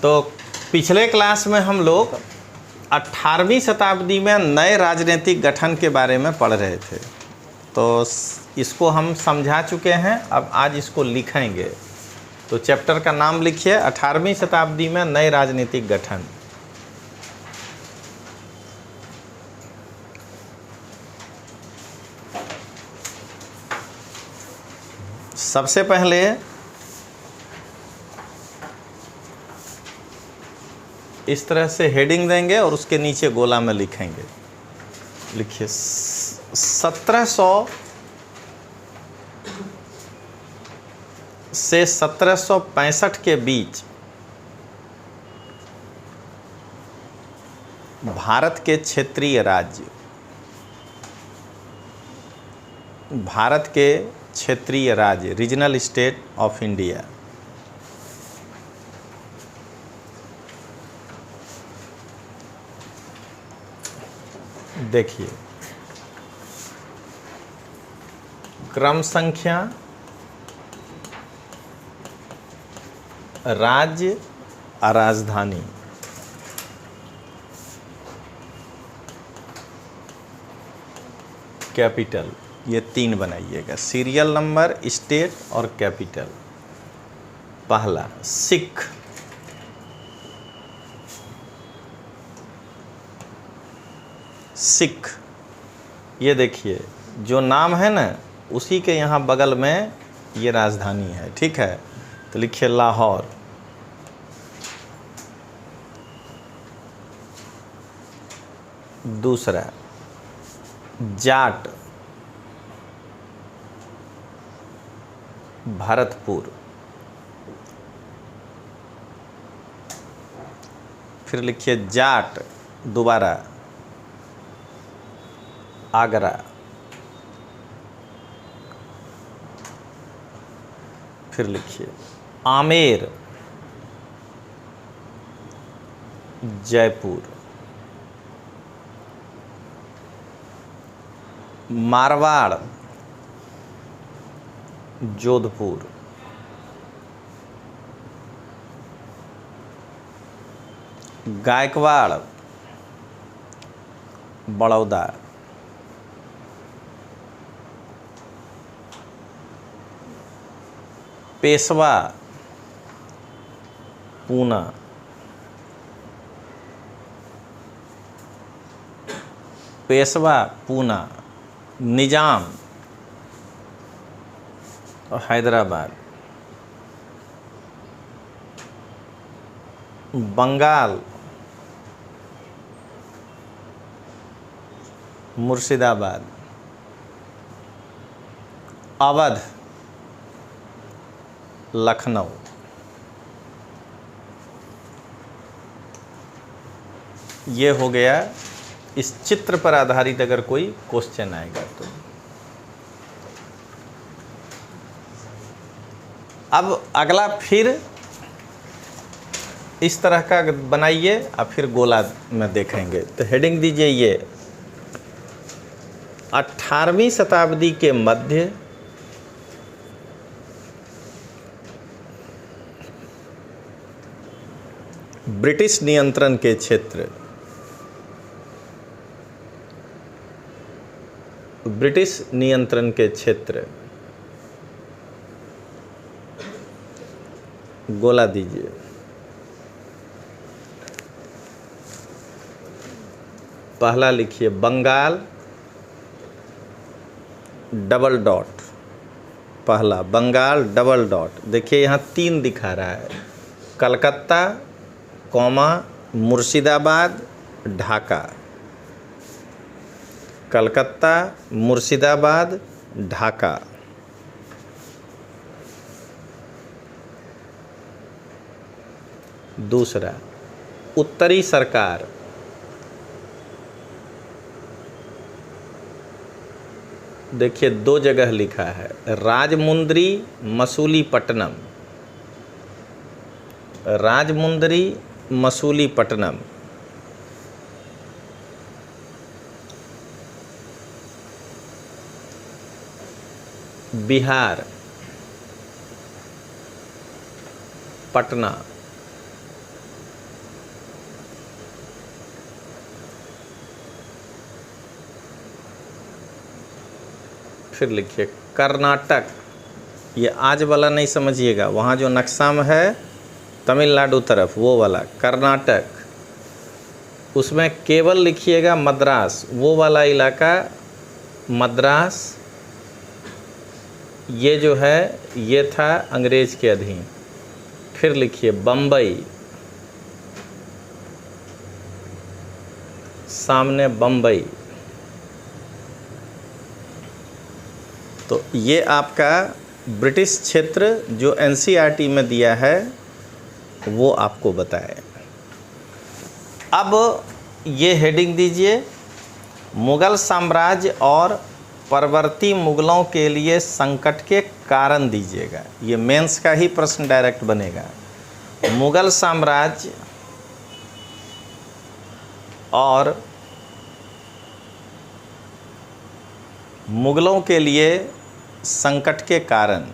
तो पिछले क्लास में हम लोग 18वीं शताब्दी में नए राजनीतिक गठन के बारे में पढ़ रहे थे। तो इसको हम समझा चुके हैं, अब आज इसको लिखेंगे। तो चैप्टर का नाम लिखिए 18वीं शताब्दी में नए राजनीतिक गठन। सबसे पहले इस तरह से हेडिंग देंगे और उसके नीचे गोला में लिखेंगे। लिखिए 1700 से 1765 के बीच भारत के क्षेत्रीय राज्य, भारत के क्षेत्रीय राज्य, रीजनल स्टेट ऑफ इंडिया, देखिए क्रम संख्या, राज्य और राजधानी, कैपिटल, ये तीन बनाइएगा। सीरियल नंबर, स्टेट और कैपिटल। पहला सिख, सिख, ये देखिए जो नाम है ना उसी के यहाँ बगल में ये राजधानी है, ठीक है। तो लिखिए लाहौर। दूसरा जाट, भरतपुर। फिर लिखिए जाट दोबारा, आगरा। फिर लिखिए आमेर, जयपुर। मारवाड़, जोधपुर। गायकवाड़, बड़ौदा। पेशवा, पूना। पेशवा, पूना। निजाम, हैदराबाद। बंगाल, मुर्शिदाबाद। अवध, लखनऊ। ये हो गया। इस चित्र पर आधारित अगर कोई क्वेश्चन आएगा तो अब अगला फिर इस तरह का बनाइए और फिर गोला में देखेंगे। तो हेडिंग दीजिए ये 18वीं शताब्दी के मध्य ब्रिटिश नियंत्रण के क्षेत्र, ब्रिटिश नियंत्रण के क्षेत्र। गोला दीजिए। पहला लिखिए बंगाल, डबल डॉट। पहला बंगाल, डबल डॉट। देखिए यहाँ 3 दिखा रहा है। कलकत्ता, कौमा, मुर्शिदाबाद, ढाका। कलकत्ता, मुर्शिदाबाद, ढाका। दूसरा उत्तरी सरकार, देखिए 2 जगह लिखा है, राजमुंद्री, मसूलीपट्टनम। राजमुंद्री, मसूलीपट्टनम। बिहार, पटना। फिर लिखिए कर्नाटक, ये आज वाला नहीं समझिएगा, वहाँ जो नक्शा में है तमिलनाडु तरफ वो वाला कर्नाटक, उसमें केवल लिखिएगा मद्रास, वो वाला इलाका मद्रास, ये जो है ये था अंग्रेज के अधीन। फिर लिखिए बम्बई, सामने बम्बई। तो ये आपका ब्रिटिश क्षेत्र जो एनसीईआरटी में दिया है वो आपको बताए। अब ये हेडिंग दीजिए, मुगल साम्राज्य और परवर्ती मुगलों के लिए संकट के कारण दीजिएगा। ये मेंस का ही प्रश्न डायरेक्ट बनेगा। मुगल साम्राज्य और मुगलों के लिए संकट के कारण।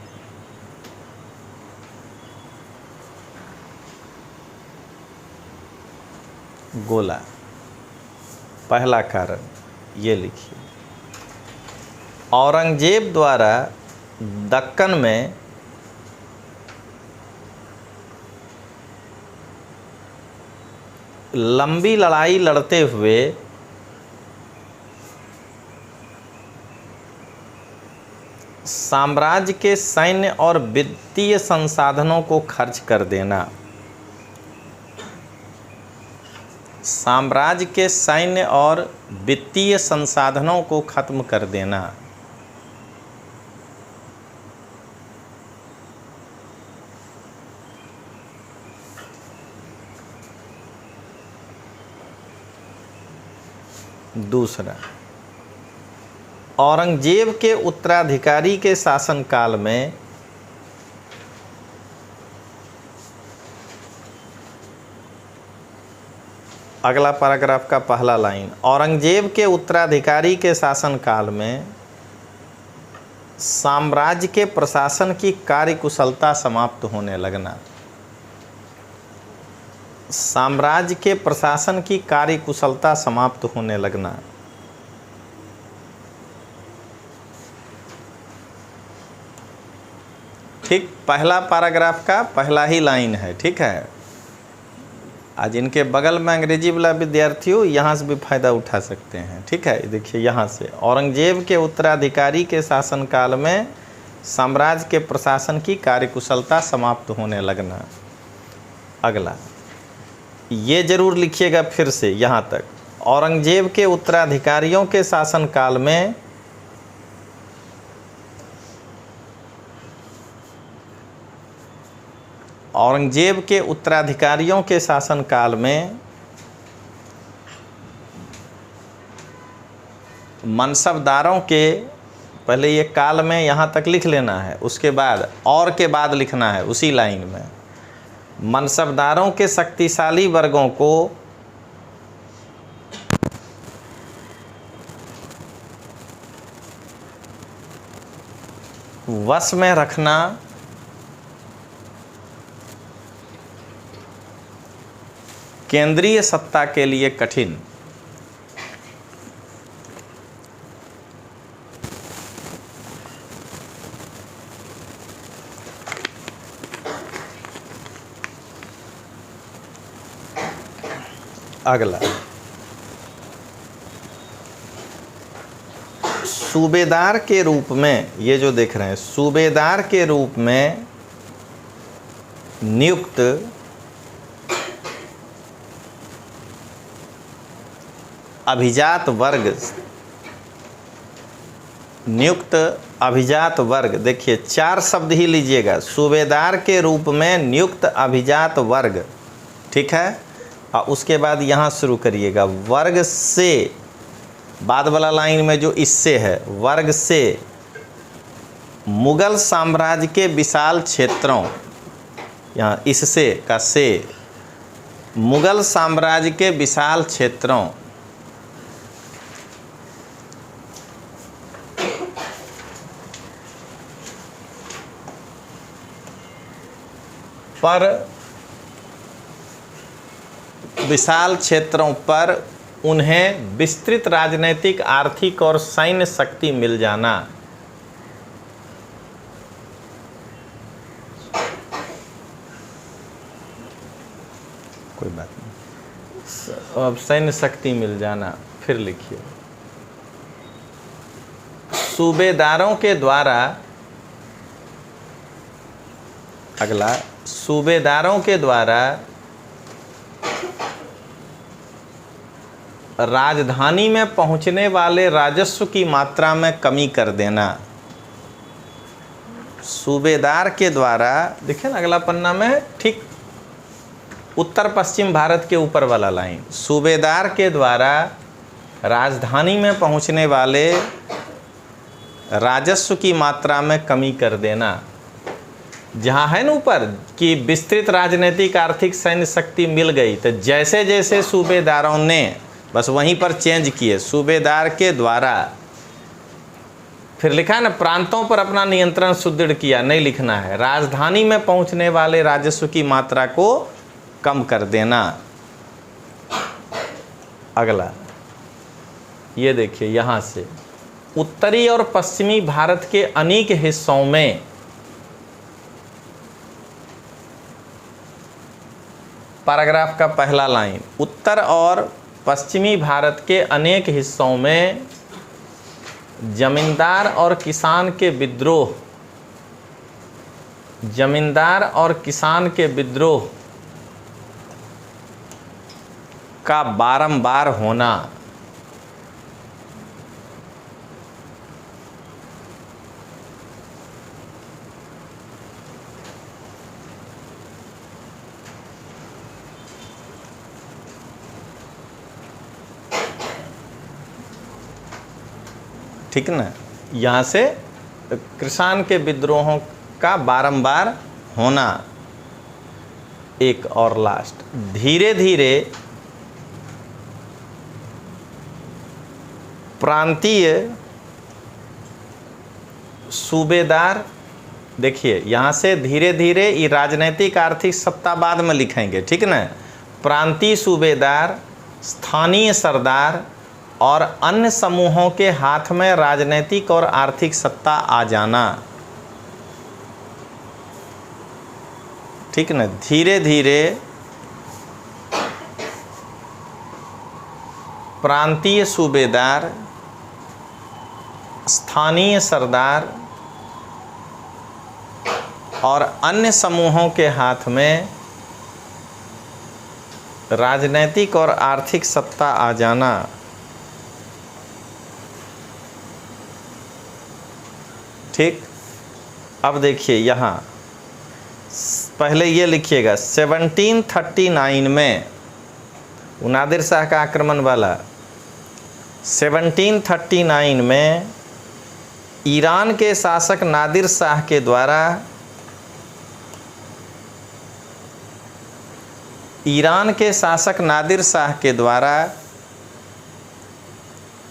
गोला पहला कारण, ये लिखिए। औरंगजेब द्वारा दक्कन में लंबी लड़ाई लड़ते हुए साम्राज्य के सैन्य और वित्तीय संसाधनों को खर्च कर देना। साम्राज्य के सैन्य और वित्तीय संसाधनों को खत्म कर देना। दूसरा, औरंगजेब के उत्तराधिकारी के शासनकाल में अगला पैराग्राफ का पहला लाइन, औरंगजेब के उत्तराधिकारी के शासनकाल में साम्राज्य के प्रशासन की कार्यकुशलता समाप्त होने लगना। साम्राज्य के प्रशासन की कार्यकुशलता समाप्त होने लगना। ठीक, पहला पैराग्राफ का पहला ही लाइन है। ठीक है, आज इनके बगल में अंग्रेजी वाला विद्यार्थियों यहाँ से भी फायदा उठा सकते हैं। ठीक है, देखिए यहाँ से, औरंगजेब के उत्तराधिकारी के शासनकाल में साम्राज्य के प्रशासन की कार्यकुशलता समाप्त होने लगना। अगला ये जरूर लिखिएगा फिर से यहाँ तक, औरंगजेब के उत्तराधिकारियों के शासनकाल में औरंगजेब के उत्तराधिकारियों के शासनकाल में मनसबदारों के, पहले ये काल में यहाँ तक लिख लेना है, उसके बाद और के बाद लिखना है उसी लाइन में, मनसबदारों के शक्तिशाली वर्गों को वश में रखना केंद्रीय सत्ता के लिए कठिन। अगला, सूबेदार के रूप में, ये जो देख रहे हैं, सूबेदार के रूप में नियुक्त अभिजात वर्ग, देखिए 4 शब्द ही लीजिएगा, सूबेदार के रूप में नियुक्त अभिजात वर्ग। ठीक है, और उसके बाद यहाँ शुरू करिएगा, वर्ग से, बाद वाला लाइन में जो इससे है, वर्ग से मुगल साम्राज्य के विशाल क्षेत्रों, यहाँ इससे का से, मुगल साम्राज्य के विशाल क्षेत्रों पर, विशाल क्षेत्रों पर उन्हें विस्तृत राजनीतिक, आर्थिक और सैन्य शक्ति मिल जाना। कोई बात नहीं। अब सैन्य शक्ति मिल जाना, फिर लिखिए सूबेदारों के द्वारा, अगला सूबेदारों के द्वारा राजधानी में पहुंचने वाले राजस्व की मात्रा में कमी कर देना। सूबेदार के द्वारा, देखिए ना अगला पन्ना में, ठीक उत्तर पश्चिम भारत के ऊपर वाला लाइन, सूबेदार के द्वारा राजधानी में पहुंचने वाले राजस्व की मात्रा में कमी कर देना। जहाँ है ना ऊपर कि विस्तृत राजनीतिक आर्थिक सैन्य शक्ति मिल गई, तो जैसे जैसे सूबेदारों ने बस वहीं पर चेंज किए, सूबेदार के द्वारा, फिर लिखा है ना प्रांतों पर अपना नियंत्रण सुदृढ़ किया, नहीं लिखना है, राजधानी में पहुंचने वाले राजस्व की मात्रा को कम कर देना। अगला ये देखिए, यहाँ से उत्तरी और पश्चिमी भारत के अनेक हिस्सों में पैराग्राफ का पहला लाइन, उत्तर और पश्चिमी भारत के अनेक हिस्सों में जमींदार और किसान के विद्रोह, जमींदार और किसान के विद्रोह का बारंबार होना। ठीक ना, यहाँ से किसान के विद्रोहों का बारंबार होना। एक और लास्ट, धीरे धीरे प्रांतीय सूबेदार, देखिए यहाँ से धीरे धीरे ये राजनीतिक आर्थिक सत्ता बाद में लिखेंगे, ठीक ना। प्रांतीय सूबेदार, स्थानीय सरदार और अन्य समूहों के हाथ में राजनीतिक और आर्थिक सत्ता आ जाना। ठीक ना, धीरे धीरे प्रांतीय सूबेदार, स्थानीय सरदार और अन्य समूहों के हाथ में राजनीतिक और आर्थिक सत्ता आ जाना। ठीक, अब देखिए यहाँ पहले ये लिखिएगा 1739 में नादिर शाह का आक्रमण वाला, 1739 में ईरान के शासक नादिर शाह के द्वारा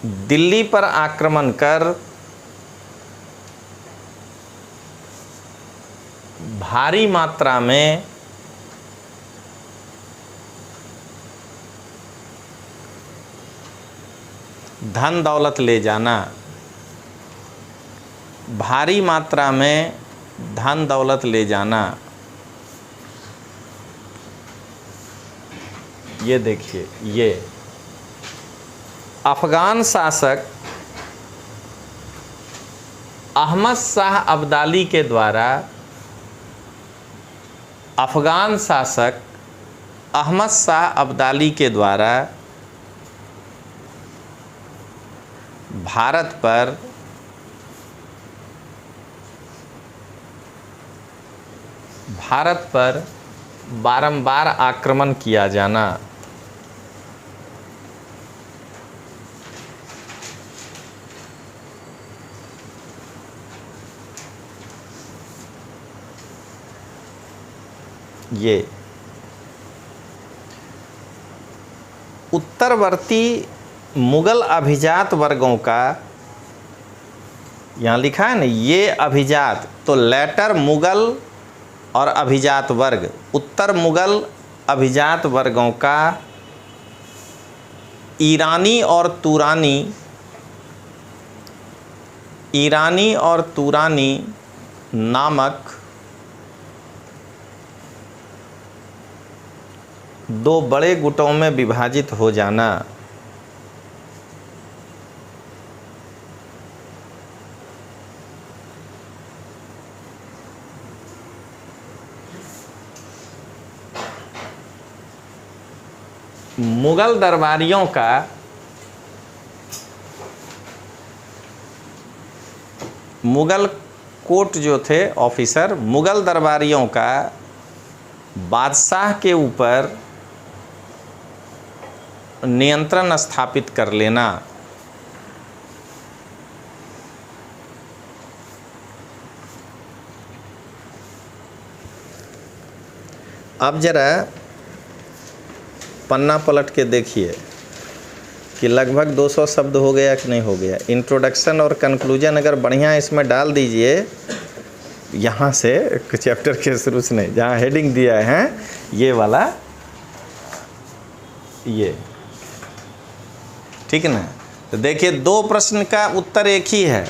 दिल्ली पर आक्रमण कर भारी मात्रा में धन दौलत ले जाना, भारी मात्रा में धन दौलत ले जाना। ये देखिए, ये अफगान शासक अहमद शाह अब्दाली के द्वारा, अफगान शासक अहमद शाह अब्दाली के द्वारा भारत पर बारंबार आक्रमण किया जाना। ये उत्तरवर्ती मुगल अभिजात वर्गों का, यहाँ लिखा है ना ये अभिजात, तो लेटर मुगल और अभिजात वर्ग, उत्तर मुगल अभिजात वर्गों का ईरानी और तुरानी नामक दो बड़े गुटों में विभाजित हो जाना। मुगल दरबारियों का मुगल कोर्ट जो थे ऑफिसर, मुगल दरबारियों का बादशाह के ऊपर नियंत्रण स्थापित कर लेना। अब जरा पन्ना पलट के देखिए कि लगभग 200 शब्द हो गया कि नहीं हो गया। इंट्रोडक्शन और कंक्लूजन अगर बढ़िया इसमें डाल दीजिए, यहाँ से चैप्टर के शुरू से नहीं, जहाँ हेडिंग दिया है ये वाला, ये ठीक ना। तो देखिए 2 प्रश्न का उत्तर एक ही है।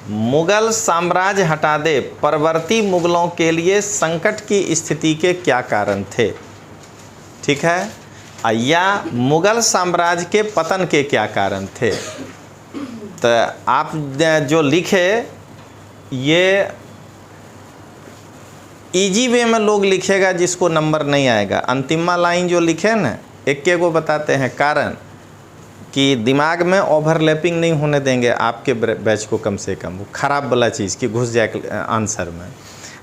मुगल साम्राज्य हटा दे, परवर्ती मुगलों के लिए संकट की स्थिति के क्या कारण थे, ठीक है, या मुगल साम्राज्य के पतन के क्या कारण थे। तो आप जो लिखे ये इजी वे में लोग लिखेगा जिसको नंबर नहीं आएगा। अंतिमा लाइन जो लिखे ना, एक को बताते हैं कारण कि दिमाग में ओवरलैपिंग नहीं होने देंगे आपके बैच को, कम से कम वो खराब वाला चीज़ कि घुस जाए आंसर में।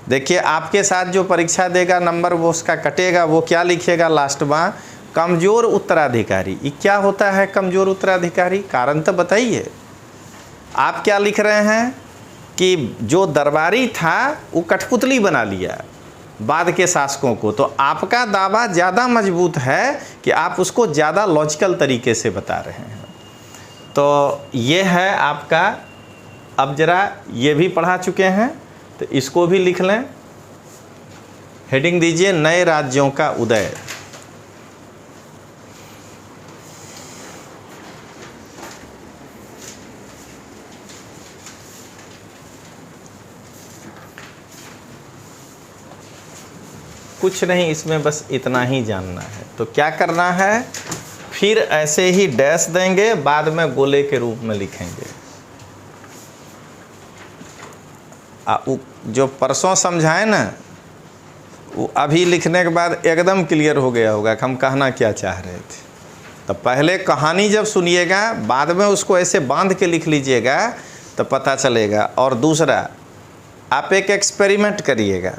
देखिए आपके साथ जो परीक्षा देगा नंबर वो उसका कटेगा, वो क्या लिखेगा लास्ट में, कमज़ोर उत्तराधिकारी। ये क्या होता है कमज़ोर उत्तराधिकारी, कारण तो बताइए। आप क्या लिख रहे हैं कि जो दरबारी था वो कठपुतली बना लिया बाद के शासकों को, तो आपका दावा ज़्यादा मजबूत है कि आप उसको ज़्यादा लॉजिकल तरीके से बता रहे हैं। तो ये है आपका। अब ज़रा ये भी पढ़ा चुके हैं तो इसको भी लिख लें। हेडिंग दीजिए नए राज्यों का उदय। कुछ नहीं, इसमें बस इतना ही जानना है। तो क्या करना है, फिर ऐसे ही डैश देंगे, बाद में गोले के रूप में लिखेंगे। जो परसों समझाए ना, वो अभी लिखने के बाद एकदम क्लियर हो गया होगा कि हम कहना क्या चाह रहे थे। तो पहले कहानी जब सुनिएगा, बाद में उसको ऐसे बांध के लिख लीजिएगा तो पता चलेगा। और दूसरा, आप एक एक्सपेरिमेंट करिएगा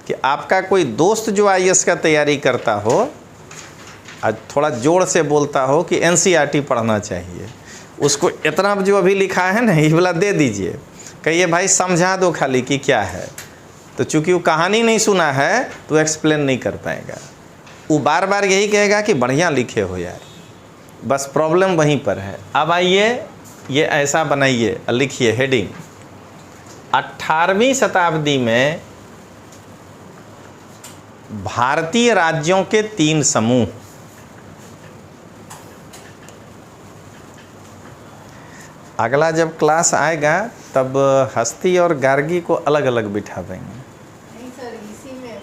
कि आपका कोई दोस्त जो आईएएस का तैयारी करता हो, आज थोड़ा जोर से बोलता हो कि एनसीईआरटी पढ़ना चाहिए, उसको इतना जो अभी लिखा है ना ये वाला दे दीजिए, कहिए भाई समझा दो खाली कि क्या है। तो चूंकि वो कहानी नहीं सुना है तो एक्सप्लेन नहीं कर पाएगा, वो बार बार यही कहेगा कि बढ़िया लिखे हो यार। बस प्रॉब्लम वहीं पर है। अब आइए ये ऐसा बनाइए, लिखिए हेडिंग 18वीं शताब्दी में भारतीय राज्यों के 3 समूह। अगला जब क्लास आएगा तब हस्ती और गार्गी को अलग अलग बिठा देंगे। नहीं सर, इसी में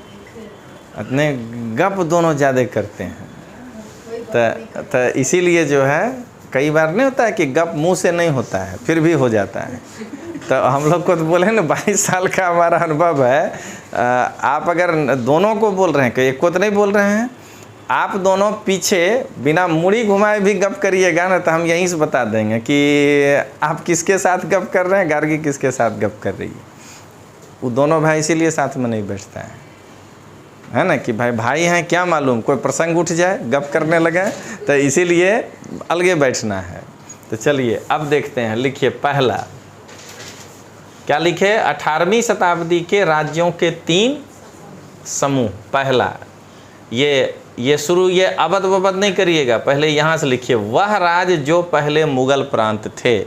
इतने गप दोनों ज़्यादा करते हैं, तो इसीलिए जो है कई बार नहीं होता है कि गप मुंह से नहीं होता है, फिर भी हो जाता है। तो हम लोग को तो बोले ना 22 साल का हमारा अनुभव है। आप अगर दोनों को बोल रहे हैं, कि एक को तो नहीं बोल रहे हैं, आप दोनों पीछे बिना मुड़ी घुमाए भी गप करिएगा ना, तो हम यहीं से बता देंगे कि आप किसके साथ गप कर रहे हैं, गार्गी किसके साथ गप कर रही है। वो दोनों भाई इसीलिए साथ में नहीं बैठता है ना, कि भाई भाई हैं क्या मालूम कोई प्रसंग उठ जाए गप करने लगे, तो इसीलिए अलगे बैठना है। तो चलिए अब देखते हैं, लिखिए पहला क्या लिखे, 18वीं शताब्दी के राज्यों के 3 समूह। पहला ये शुरू, ये अवध ववध नहीं करिएगा, पहले यहाँ से लिखिए, वह राज्य जो पहले मुगल प्रांत थे।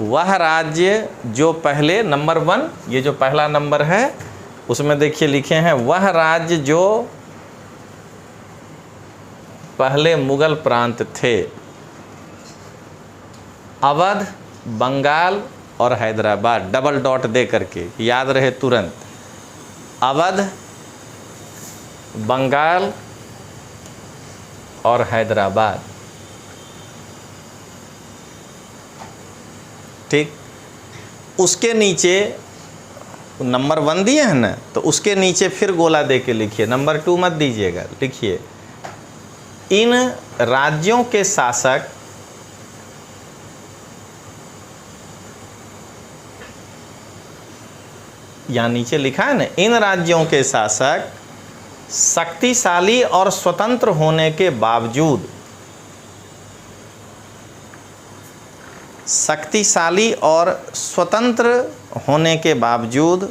वह राज्य जो पहले, नंबर 1, ये जो पहला नंबर है उसमें देखिए लिखे हैं, वह राज्य जो पहले मुगल प्रांत थे। अवध, बंगाल और हैदराबाद, डबल डॉट दे करके याद रहे तुरंत। अवध, बंगाल और हैदराबाद। ठीक, उसके नीचे नंबर 1 दिए हैं ना, तो उसके नीचे फिर गोला दे के लिखिए, नंबर 2 मत दीजिएगा, लिखिए इन राज्यों के शासक यहाँ नीचे लिखा है ना, इन राज्यों के शासक शक्तिशाली और स्वतंत्र होने के बावजूद, शक्तिशाली और स्वतंत्र होने के बावजूद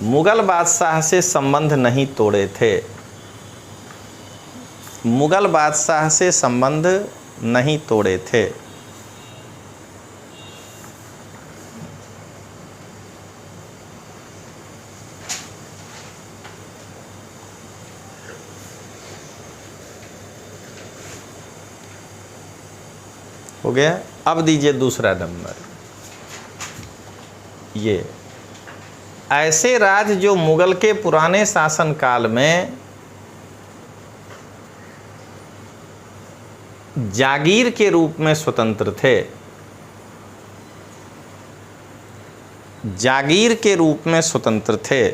मुगल बादशाह से संबंध नहीं तोड़े थे। मुगल बादशाह से संबंध नहीं तोड़े थे। हो गया। अब दीजिए दूसरा नंबर, ये ऐसे राज्य जो मुगल के पुराने शासनकाल में जागीर के रूप में स्वतंत्र थे, जागीर के रूप में स्वतंत्र थे।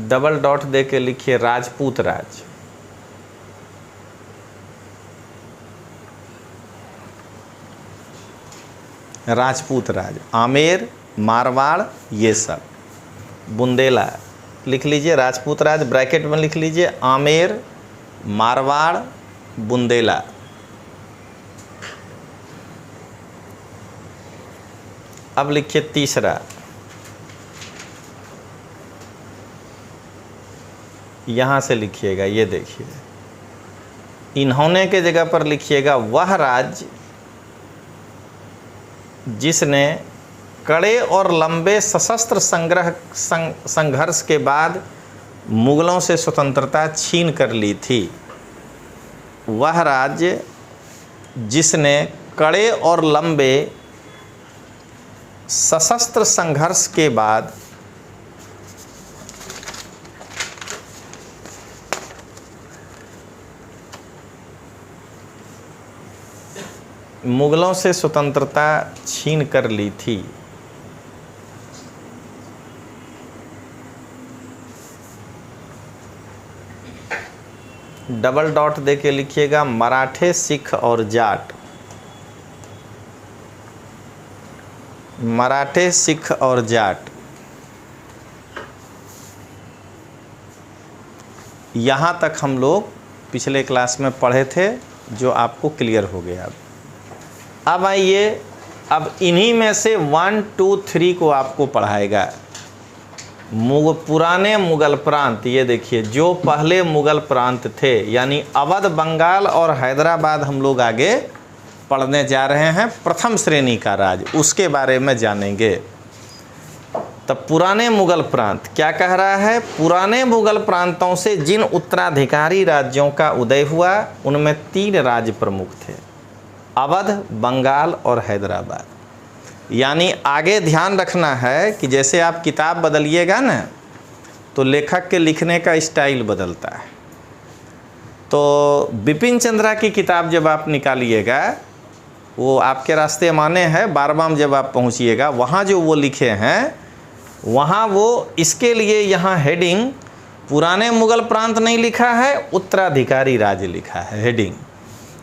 डबल डॉट दे के लिखिए राजपूत राज। राजपूत राज, आमेर, मारवाड़, ये सब। बुंदेला लिख लीजिए, राजपूत राज ब्रैकेट में लिख लीजिए, आमेर, मारवाड़, बुंदेला। अब लिखिए तीसरा, यहाँ से लिखिएगा, ये देखिए, इन्होंने के जगह पर लिखिएगा वह राज्य जिसने कड़े और लंबे सशस्त्र संघर्ष के बाद मुगलों से स्वतंत्रता छीन कर ली थी। वह राज्य जिसने कड़े और लंबे सशस्त्र संघर्ष के बाद मुगलों से स्वतंत्रता छीन कर ली थी। डबल डॉट दे के लिखिएगा मराठे, सिख और जाट। मराठे, सिख और जाट। यहाँ तक हम लोग पिछले क्लास में पढ़े थे, जो आपको क्लियर हो गया। अब आइए, अब इन्हीं में से 1, 2, 3 को आपको पढ़ाएगा। पुराने मुगल प्रांत, ये देखिए जो पहले मुगल प्रांत थे, यानी अवध, बंगाल और हैदराबाद हम लोग आगे पढ़ने जा रहे हैं। प्रथम श्रेणी का राज्य, उसके बारे में जानेंगे। तब पुराने मुगल प्रांत क्या कह रहा है? पुराने मुगल प्रांतों से जिन उत्तराधिकारी राज्यों का उदय हुआ, उनमें 3 राज्य प्रमुख थे, अवध, बंगाल और हैदराबाद। यानी आगे ध्यान रखना है कि जैसे आप किताब बदलिएगा ना, तो लेखक के लिखने का स्टाइल बदलता है। तो बिपिन चंद्रा की किताब जब आप निकालिएगा, वो आपके रास्ते माने हैं, बारबाम जब आप पहुंचिएगा, वहाँ जो वो लिखे हैं, वहाँ वो इसके लिए यहाँ हेडिंग पुराने मुगल प्रांत नहीं लिखा है, उत्तराधिकारी राज्य लिखा है हेडिंग।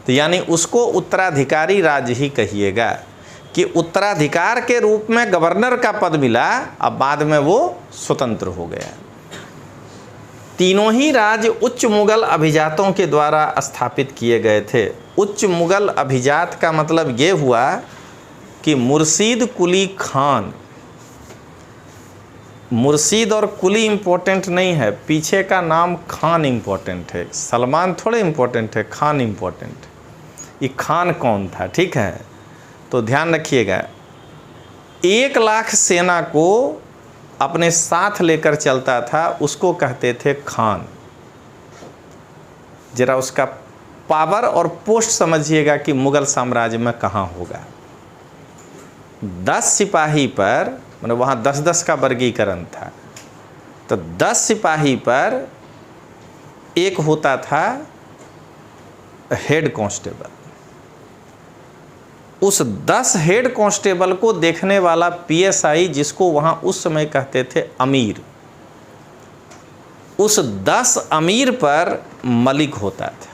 तो यानी उसको उत्तराधिकारी राज्य ही कहिएगा कि उत्तराधिकार के रूप में गवर्नर का पद मिला, अब बाद में वो स्वतंत्र हो गया। तीनों ही राज्य उच्च मुगल अभिजातों के द्वारा स्थापित किए गए थे। उच्च मुगल अभिजात का मतलब ये हुआ कि मुर्शीद कुली खान, मुर्शीद और कुली इम्पोर्टेंट नहीं है, पीछे का नाम खान इम्पोर्टेंट है। सलमान थोड़े इम्पोर्टेंट है, खान इम्पोर्टेंट। ये खान कौन था? ठीक है, तो ध्यान रखिएगा। 1 लाख सेना को अपने साथ लेकर चलता था, उसको कहते थे खान। जरा उसका पावर और पोस्ट समझिएगा कि मुगल साम्राज्य में कहाँ होगा। 10 सिपाही पर, मतलब वहाँ 10-10 का वर्गीकरण था, तो 10 सिपाही पर एक होता था हेड कांस्टेबल। उस 10 हेड कांस्टेबल को देखने वाला पीएसआई, जिसको वहाँ उस समय कहते थे अमीर, उस 10 अमीर पर मलिक होता था,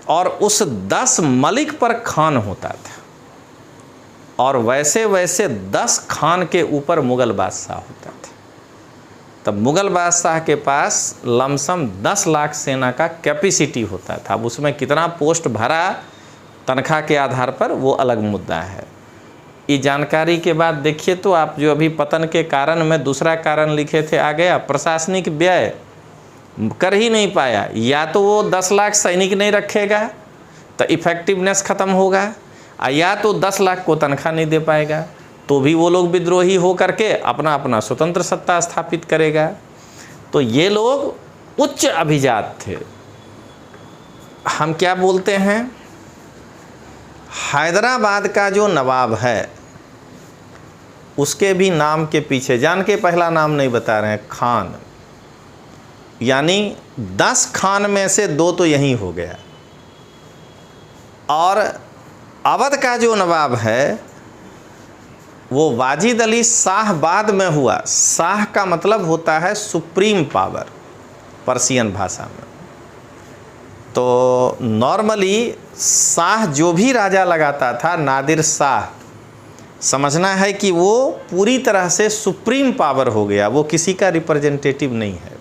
और उस 10 मलिक पर खान होता था, और वैसे वैसे 10 खान के ऊपर मुगल बादशाह होता था। तब मुगल बादशाह के पास लमसम 10 लाख सेना का कैपेसिटी होता था। अब उसमें कितना पोस्ट भरा तनख्वाह के आधार पर, वो अलग मुद्दा है। ये जानकारी के बाद देखिए तो आप जो अभी पतन के कारण में दूसरा कारण लिखे थे आ गया, प्रशासनिक व्यय कर ही नहीं पाया। या तो वो 10 लाख सैनिक नहीं रखेगा तो इफेक्टिवनेस ख़त्म होगा, या तो 10 लाख को तनख्वाह नहीं दे पाएगा तो भी वो लोग विद्रोही हो करके अपना अपना स्वतंत्र सत्ता स्थापित करेगा। तो ये लोग उच्च अभिजात थे। हम क्या बोलते हैं, हैदराबाद का जो नवाब है उसके भी नाम के पीछे, जान के पहला नाम नहीं बता रहे हैं, खान, यानी 10 खान में से 2 तो यहीं हो गया। और अवध का जो नवाब है वो वाजिद अली शाह बाद में हुआ। शाह का मतलब होता है सुप्रीम पावर पर्शियन भाषा में। तो नॉर्मली शाह जो भी राजा लगाता था, नादिर शाह, समझना है कि वो पूरी तरह से सुप्रीम पावर हो गया, वो किसी का रिप्रेजेंटेटिव नहीं है।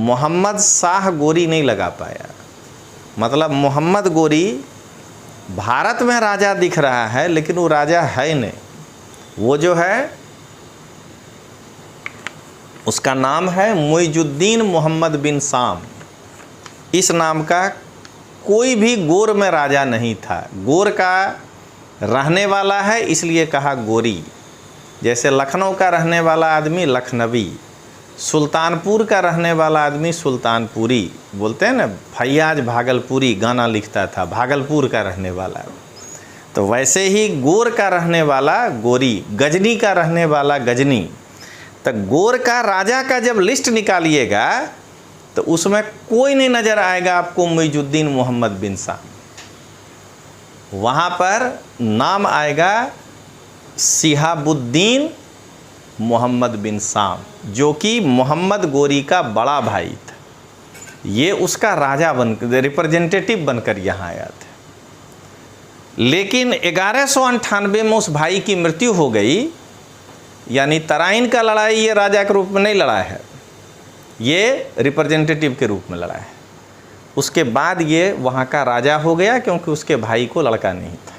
मोहम्मद शाह गोरी नहीं लगा पाया, मतलब मोहम्मद गोरी भारत में राजा दिख रहा है लेकिन वो राजा है नहीं। वो जो है उसका नाम है मुइजुद्दीन मोहम्मद बिन शाम। इस नाम का कोई भी गोर में राजा नहीं था। गोर का रहने वाला है इसलिए कहा गोरी। जैसे लखनऊ का रहने वाला आदमी लखनवी, सुल्तानपुर का रहने वाला आदमी सुल्तानपुरी। बोलते हैं ना, फैयाज भागलपुरी गाना लिखता था, भागलपुर का रहने वाला। तो वैसे ही गोर का रहने वाला गोरी, गजनी का रहने वाला गजनी। तो गोर का राजा का जब लिस्ट निकालिएगा तो उसमें कोई नहीं नज़र आएगा आपको मुइजुद्दीन मोहम्मद बिन शाम। वहाँ पर नाम आएगा शिहाबुद्दीन मोहम्मद बिन शाम, जो कि मोहम्मद गोरी का बड़ा भाई था। ये उसका राजा रिप्रेजेंटेटिव बनकर यहाँ आया था। लेकिन 1198 में उस भाई की मृत्यु हो गई, यानी तराइन का लड़ाई ये राजा के रूप में नहीं लड़ा है, ये रिप्रेजेंटेटिव के रूप में लड़ा है। उसके बाद ये वहाँ का राजा हो गया क्योंकि उसके भाई को लड़का नहीं था।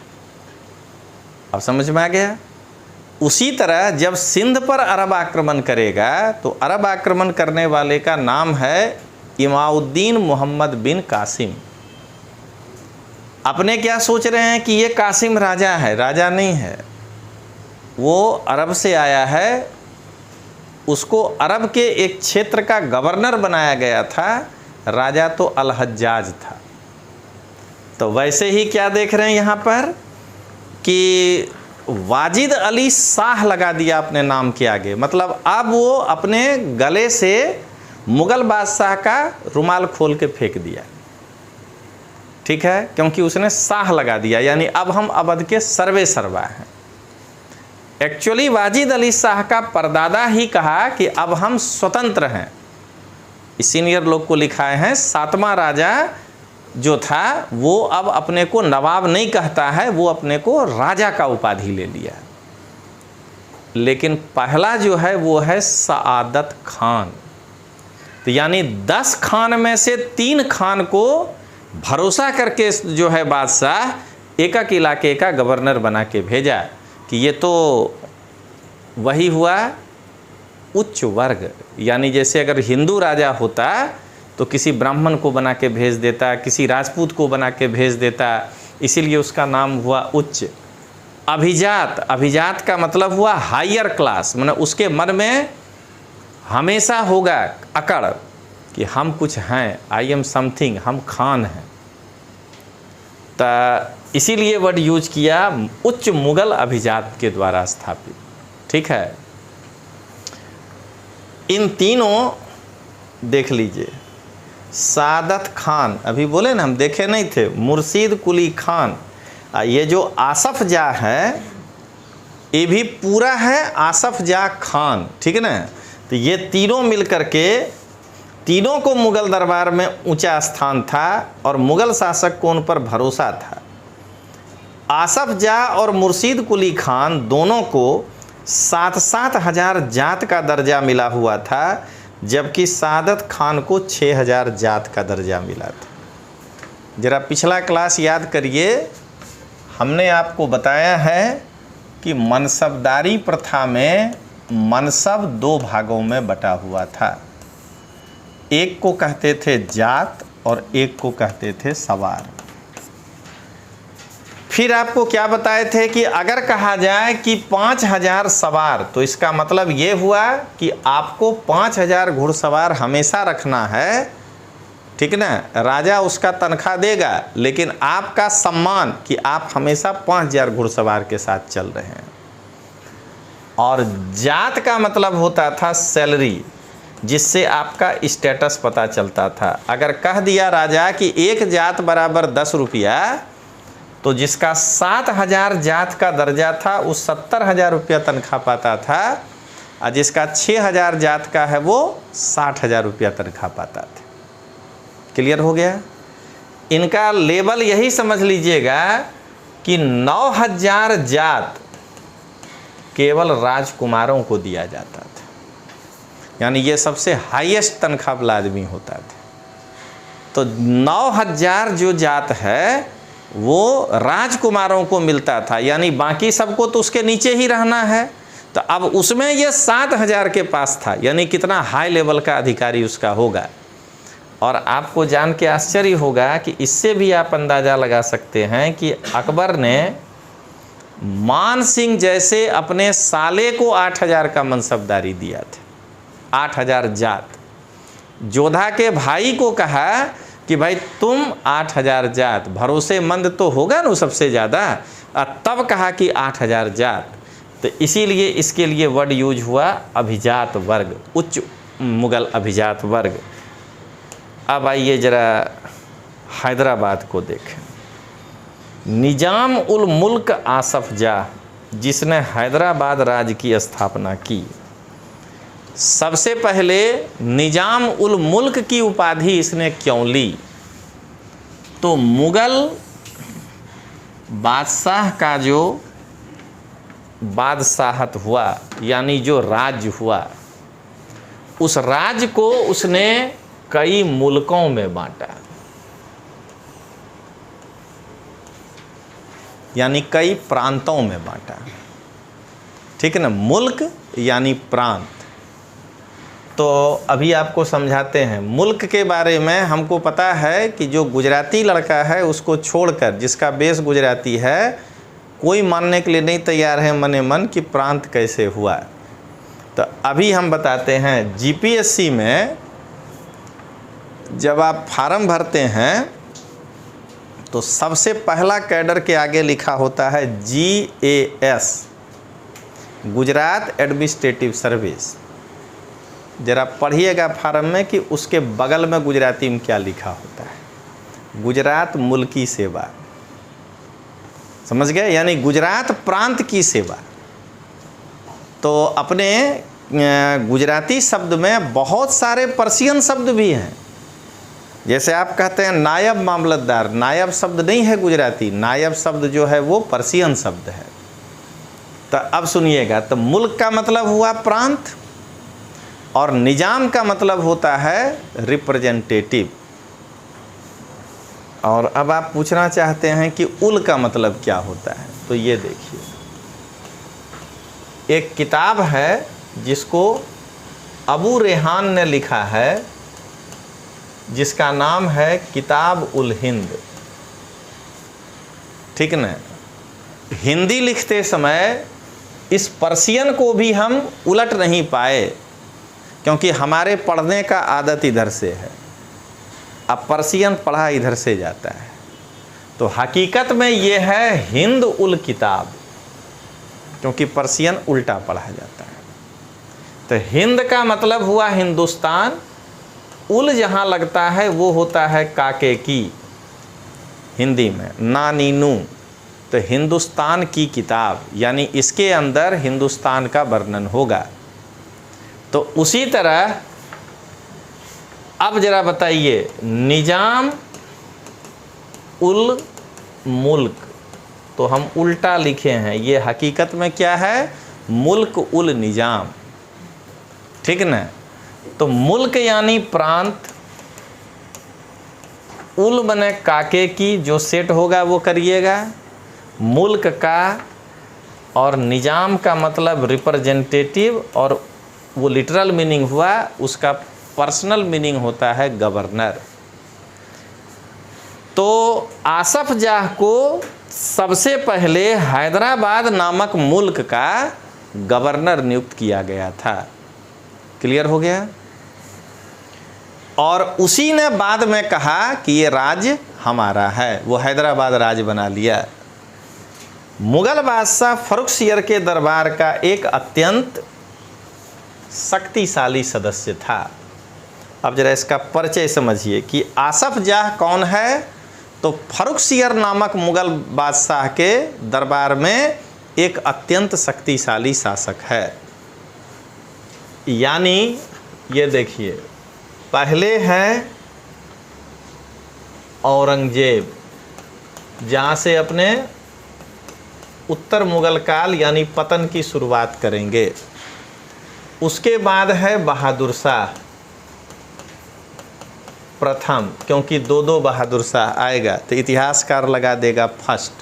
अब समझ में आ गया। उसी तरह जब सिंध पर अरब आक्रमण करेगा तो अरब आक्रमण करने वाले का नाम है इमाउद्दीन मोहम्मद बिन कासिम। अपने क्या सोच रहे हैं कि ये कासिम राजा है, राजा नहीं है, वो अरब से आया है। उसको अरब के एक क्षेत्र का गवर्नर बनाया गया था, राजा तो अल-हज्जाज था। तो वैसे ही क्या देख रहे हैं यहाँ पर कि वाजिद अली शाह लगा दिया अपने नाम के आगे, मतलब अब वो अपने गले से मुगल बादशाह का रुमाल खोल के फेंक दिया, ठीक है, क्योंकि उसने शाह लगा दिया, यानी अब हम अवध के सर्वे सर्वा हैं। एक्चुअली वाजिद अली शाह का परदादा ही कहा कि अब हम स्वतंत्र हैं। सीनियर लोग को लिखाए हैं, 7वां राजा जो था वो अब अपने को नवाब नहीं कहता है, वो अपने को राजा का उपाधि ले लिया। लेकिन पहला जो है वो है सआदत खान। तो यानी 10 खान में से 3 खान को भरोसा करके जो है बादशाह एक एक इलाके का गवर्नर बना के भेजा कि ये तो वही हुआ उच्च वर्ग। यानी जैसे अगर हिंदू राजा होता तो किसी ब्राह्मण को बना के भेज देता, किसी राजपूत को बना के भेज देता, इसीलिए उसका नाम हुआ उच्च। अभिजात, अभिजात का मतलब हुआ हायर क्लास, मतलब उसके मन में हमेशा होगा अकड़ कि हम कुछ हैं, आई एम समथिंग, हम खान हैं। तो इसीलिए वर्ड यूज किया उच्च मुगल अभिजात के द्वारा स्थापित। ठीक है, इन तीनों देख लीजिए, सादत खान, अभी बोले ना हम देखे नहीं थे, मुर्शीद कुली खान, ये जो आसफ जा है ये भी पूरा है आसफ जा खान। ठीक है ना, तो ये तीनों मिलकर के, तीनों को मुगल दरबार में ऊंचा स्थान था और मुगल शासक को उन पर भरोसा था। आसफ जा और मुर्शीद कुली खान दोनों को 7-7 हजार जात का दर्जा मिला हुआ था, जबकि सादत खान को 6,000 जात का दर्जा मिला था। ज़रा पिछला क्लास याद करिए, हमने आपको बताया है कि मनसबदारी प्रथा में मनसब 2 भागों में बटा हुआ था। एक को कहते थे जात और एक को कहते थे सवार। फिर आपको क्या बताए थे कि अगर कहा जाए कि 5,000 सवार, तो इसका मतलब ये हुआ कि आपको 5,000 घुड़सवार हमेशा रखना है। ठीक ना, राजा उसका तनख्वाह देगा, लेकिन आपका सम्मान कि आप हमेशा 5,000 घुड़सवार के साथ चल रहे हैं। और जात का मतलब होता था सैलरी, जिससे आपका स्टेटस पता चलता था। अगर कह दिया राजा कि 1 जात बराबर 10 रुपया, तो जिसका 7,000 जात का दर्जा था वो 70,000 रुपया तनख्वाह पाता था, और जिसका 6,000 जात का है वो 60,000 रुपया तनख्वाह पाता था। क्लियर हो गया? इनका लेवल यही समझ लीजिएगा कि 9,000 जात केवल राजकुमारों को दिया जाता था, यानी ये सबसे हाईएस्ट तनख्वाह वाला आदमी होता था। तो 9,000 जो जात है वो राजकुमारों को मिलता था, यानी बाकी सबको तो उसके नीचे ही रहना है। तो अब उसमें ये 7,000 के पास था, यानी कितना हाई लेवल का अधिकारी उसका होगा। और आपको जान के आश्चर्य होगा कि इससे भी आप अंदाज़ा लगा सकते हैं कि अकबर ने मान सिंह जैसे अपने साले को 8,000 का मनसबदारी दिया था, 8,000 जात। जोधा के भाई को कहा कि भाई तुम 8,000 जात, भरोसेमंद तो होगा ना सबसे ज़्यादा, तब कहा कि 8,000 जात। तो इसीलिए इसके लिए वर्ड यूज हुआ अभिजात वर्ग, उच्च मुगल अभिजात वर्ग। अब आइए ज़रा हैदराबाद को देखें। निजाम उल मुल्क आसफ जा, जिसने हैदराबाद राज्य की स्थापना की, सबसे पहले निजाम उल मुल्क की उपाधि इसने क्यों ली? तो मुगल बादशाह का जो बादशाहत हुआ, यानी जो राज्य हुआ, उस राज्य को उसने कई मुल्कों में बांटा, यानी कई प्रांतों में बांटा। ठीक है ना, मुल्क यानी प्रांत। तो अभी आपको समझाते हैं मुल्क के बारे में। हमको पता है कि जो गुजराती लड़का है उसको छोड़कर, जिसका बेस गुजराती है, कोई मानने के लिए नहीं तैयार है मने मन कि प्रांत कैसे हुआ। तो अभी हम बताते हैं, जीपीएससी में जब आप फार्म भरते हैं तो सबसे पहला कैडर के आगे लिखा होता है GAS, गुजरात एडमिनिस्ट्रेटिव सर्विस। ज़रा पढ़िएगा फार्म में कि उसके बगल में गुजराती में क्या लिखा होता है, गुजरात मुल्की सेवा। समझ गए, यानी गुजरात प्रांत की सेवा। तो अपने गुजराती शब्द में बहुत सारे पर्शियन शब्द भी हैं। जैसे आप कहते हैं नायब मामलतदार, नायब शब्द नहीं है गुजराती, नायब शब्द जो है वो पर्शियन शब्द है। तो अब सुनिएगा, तो मुल्क का मतलब हुआ प्रांत, और निजाम का मतलब होता है रिप्रेजेंटेटिव। और अब आप पूछना चाहते हैं कि उल का मतलब क्या होता है, तो ये देखिए, एक किताब है जिसको अबू रेहान ने लिखा है, जिसका नाम है किताब उल हिंद। ठीक न, हिंदी लिखते समय इस पर्शियन को भी हम उलट नहीं पाए, क्योंकि हमारे पढ़ने का आदत इधर से है, अब पर्शियन पढ़ा इधर से जाता है। तो हकीकत में ये है हिंद उल किताब, क्योंकि पर्शियन उल्टा पढ़ा जाता है। तो हिंद का मतलब हुआ हिंदुस्तान, उल जहाँ लगता है वो होता है काके की, हिंदी में ना नीनू, तो हिंदुस्तान की किताब, यानी इसके अंदर हिंदुस्तान का वर्णन होगा। तो उसी तरह अब जरा बताइए, निजाम उल मुल्क, तो हम उल्टा लिखे हैं, ये हकीकत में क्या है, मुल्क उल निजाम, ठीक ना। तो मुल्क यानी प्रांत, उल बने काके की, जो सेट होगा वो करिएगा, मुल्क का, और निजाम का मतलब रिप्रेजेंटेटिव, और वो लिटरल मीनिंग हुआ, उसका पर्सनल मीनिंग होता है गवर्नर। तो आसफ जाह को सबसे पहले हैदराबाद नामक मुल्क का गवर्नर नियुक्त किया गया था। क्लियर हो गया। और उसी ने बाद में कहा कि ये राज्य हमारा है, वो हैदराबाद राज्य बना लिया। मुगल बादशाह फर्रुखसियर के दरबार का एक अत्यंत शक्तिशाली सदस्य था। अब जरा इसका परिचय समझिए कि आसफ जाह कौन है। तो फर्रुखसियर नामक मुगल बादशाह के दरबार में एक अत्यंत शक्तिशाली शासक है। यानी ये देखिए, पहले है औरंगजेब, जहाँ से अपने उत्तर मुगल काल यानी पतन की शुरुआत करेंगे। उसके बाद है बहादुर शाह प्रथम, क्योंकि दो बहादुर शाह आएगा तो इतिहासकार लगा देगा फर्स्ट।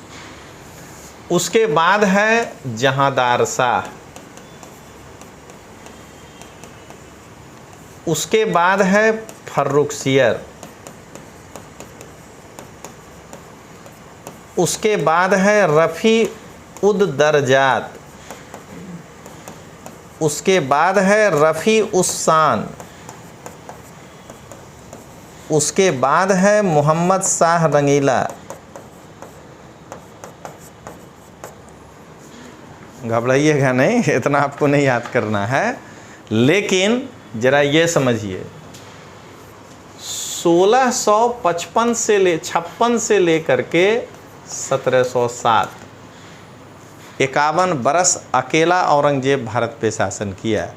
उसके बाद है जहांदार शाह, उसके बाद है फर्रुखसियर, उसके बाद है रफ़ी उद दरजात, उसके बाद है रफ़ी उस्सान, उसके बाद है मोहम्मद शाह रंगीला। घबराइएगा नहीं, इतना आपको नहीं याद करना है, लेकिन जरा ये समझिए 1656 से लेकर के 1707 51 बरस अकेला औरंगजेब भारत पे शासन किया।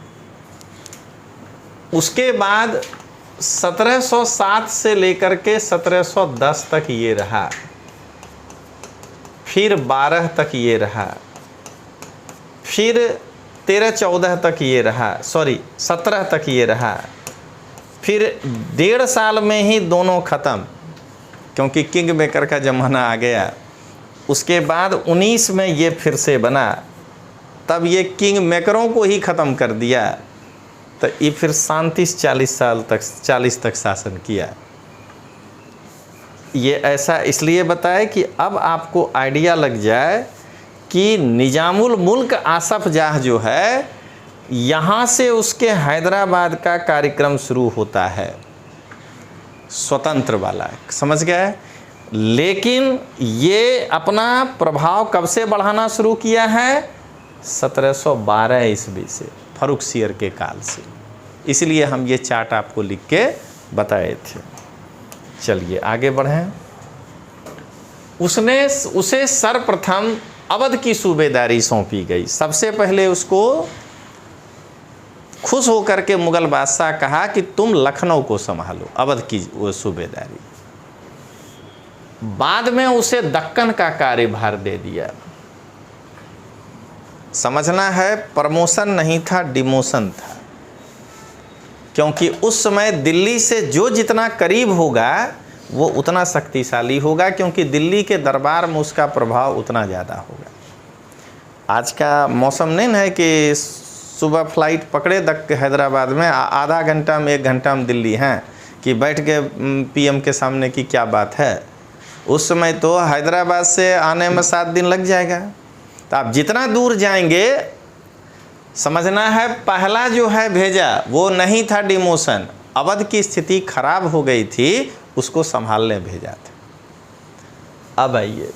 उसके बाद 1707 से लेकर के 1710 तक ये रहा, फिर 12 तक ये रहा, फिर 13-14 तक ये रहा, 17 तक ये रहा, फिर 1.5 साल में ही दोनों ख़त्म, क्योंकि किंग मेकर का ज़माना आ गया। उसके बाद 19 में ये फिर से बना, तब ये किंग मेकरों को ही ख़त्म कर दिया। तो ये फिर 40 तक शासन किया। ये ऐसा इसलिए बताए कि अब आपको आइडिया लग जाए कि निजामुल मुल्क आसफ जाह जो है, यहाँ से उसके हैदराबाद का कार्यक्रम शुरू होता है, स्वतंत्र वाला, समझ गए। लेकिन ये अपना प्रभाव कब से बढ़ाना शुरू किया है? 1712 ईस्वी से, फर्रुखसियर के काल से। इसलिए हम ये चार्ट आपको लिख के बताए थे। चलिए आगे बढ़ें। उसे सर्वप्रथम अवध की सूबेदारी सौंपी गई। सबसे पहले उसको खुश होकर के मुगल बादशाह कहा कि तुम लखनऊ को संभालो, अवध की वो सूबेदारी। बाद में उसे दक्कन का कार्यभार दे दिया। समझना है, प्रमोशन नहीं था, डिमोशन था, क्योंकि उस समय दिल्ली से जो जितना करीब होगा वो उतना शक्तिशाली होगा, क्योंकि दिल्ली के दरबार में उसका प्रभाव उतना ज़्यादा होगा। आज का मौसम नहीं है कि सुबह फ्लाइट पकड़े हैदराबाद में, आधा घंटा में 1 घंटा में दिल्ली हैं कि बैठ के पीएम के सामने की क्या बात है। उस समय तो हैदराबाद से आने में 7 दिन लग जाएगा। तो आप जितना दूर जाएंगे, समझना है, पहला जो है भेजा वो नहीं था डिमोशन, अवध की स्थिति खराब हो गई थी, उसको संभालने भेजा था। अब आइए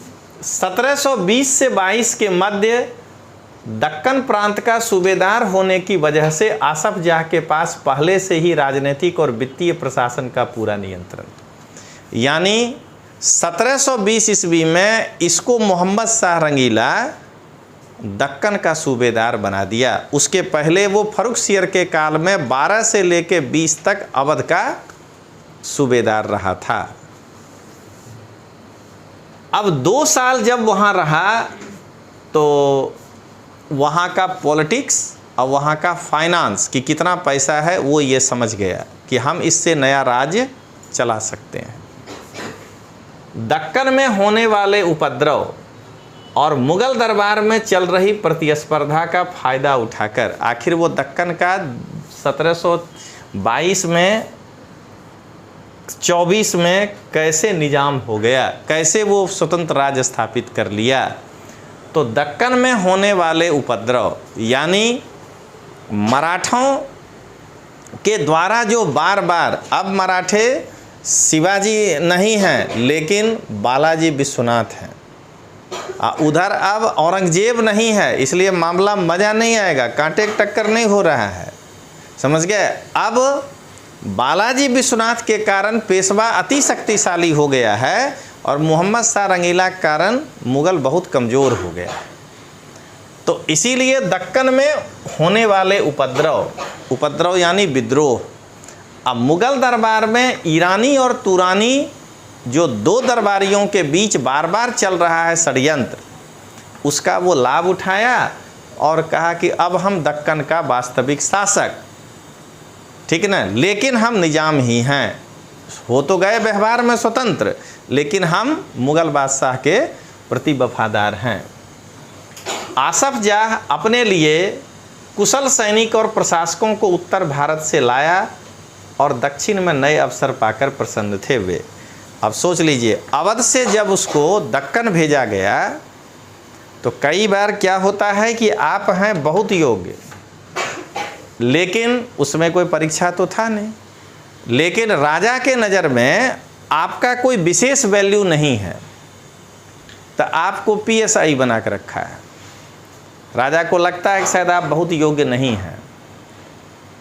1720 से 22 के मध्य दक्कन प्रांत का सूबेदार होने की वजह से आसफ जाह के पास पहले से ही राजनीतिक और वित्तीय प्रशासन का पूरा नियंत्रण। यानी 1720 ईस्वी में इसको मोहम्मद शाह रंगीला दक्कन का सूबेदार बना दिया। उसके पहले वो फर्रुखसियर के काल में 12 से लेकर 20 तक अवध का सूबेदार रहा था। अब 2 साल जब वहाँ रहा तो वहाँ का पॉलिटिक्स और वहाँ का फाइनेंस कि कितना पैसा है वो ये समझ गया कि हम इससे नया राज्य चला सकते हैं। दक्कन में होने वाले उपद्रव और मुगल दरबार में चल रही प्रतिस्पर्धा का फ़ायदा उठाकर आखिर वो दक्कन का 1722 में 24 में कैसे निजाम हो गया, कैसे वो स्वतंत्र राज्य स्थापित कर लिया। तो दक्कन में होने वाले उपद्रव यानी मराठों के द्वारा जो बार बार, अब मराठे शिवाजी नहीं हैं लेकिन बालाजी विश्वनाथ हैं, उधर अब औरंगजेब नहीं है, इसलिए मामला मज़ा नहीं आएगा, कांटे टक्कर नहीं हो रहा है, समझ गए। अब बालाजी विश्वनाथ के कारण पेशवा अति शक्तिशाली हो गया है और मोहम्मद शाह रंगीला के कारण मुग़ल बहुत कमज़ोर हो गया। तो इसीलिए दक्कन में होने वाले उपद्रव यानी विद्रोह, अब मुग़ल दरबार में ईरानी और तुरानी जो 2 दरबारियों के बीच बार बार चल रहा है षड्यंत्र, उसका वो लाभ उठाया और कहा कि अब हम दक्कन का वास्तविक शासक, ठीक ना, लेकिन हम निजाम ही हैं, हो तो गए व्यवहार में स्वतंत्र लेकिन हम मुग़ल बादशाह के प्रति वफादार हैं। आसफ जाह अपने लिए कुशल सैनिक और प्रशासकों को उत्तर भारत से लाया और दक्षिण में नए अवसर पाकर प्रसन्न थे वे। अब सोच लीजिए, अवध से जब उसको दक्कन भेजा गया तो कई बार क्या होता है कि आप हैं बहुत योग्य, लेकिन उसमें कोई परीक्षा तो था नहीं, लेकिन राजा के नज़र में आपका कोई विशेष वैल्यू नहीं है तो आपको PSI बना कर रखा है। राजा को लगता है कि शायद आप बहुत योग्य नहीं हैं,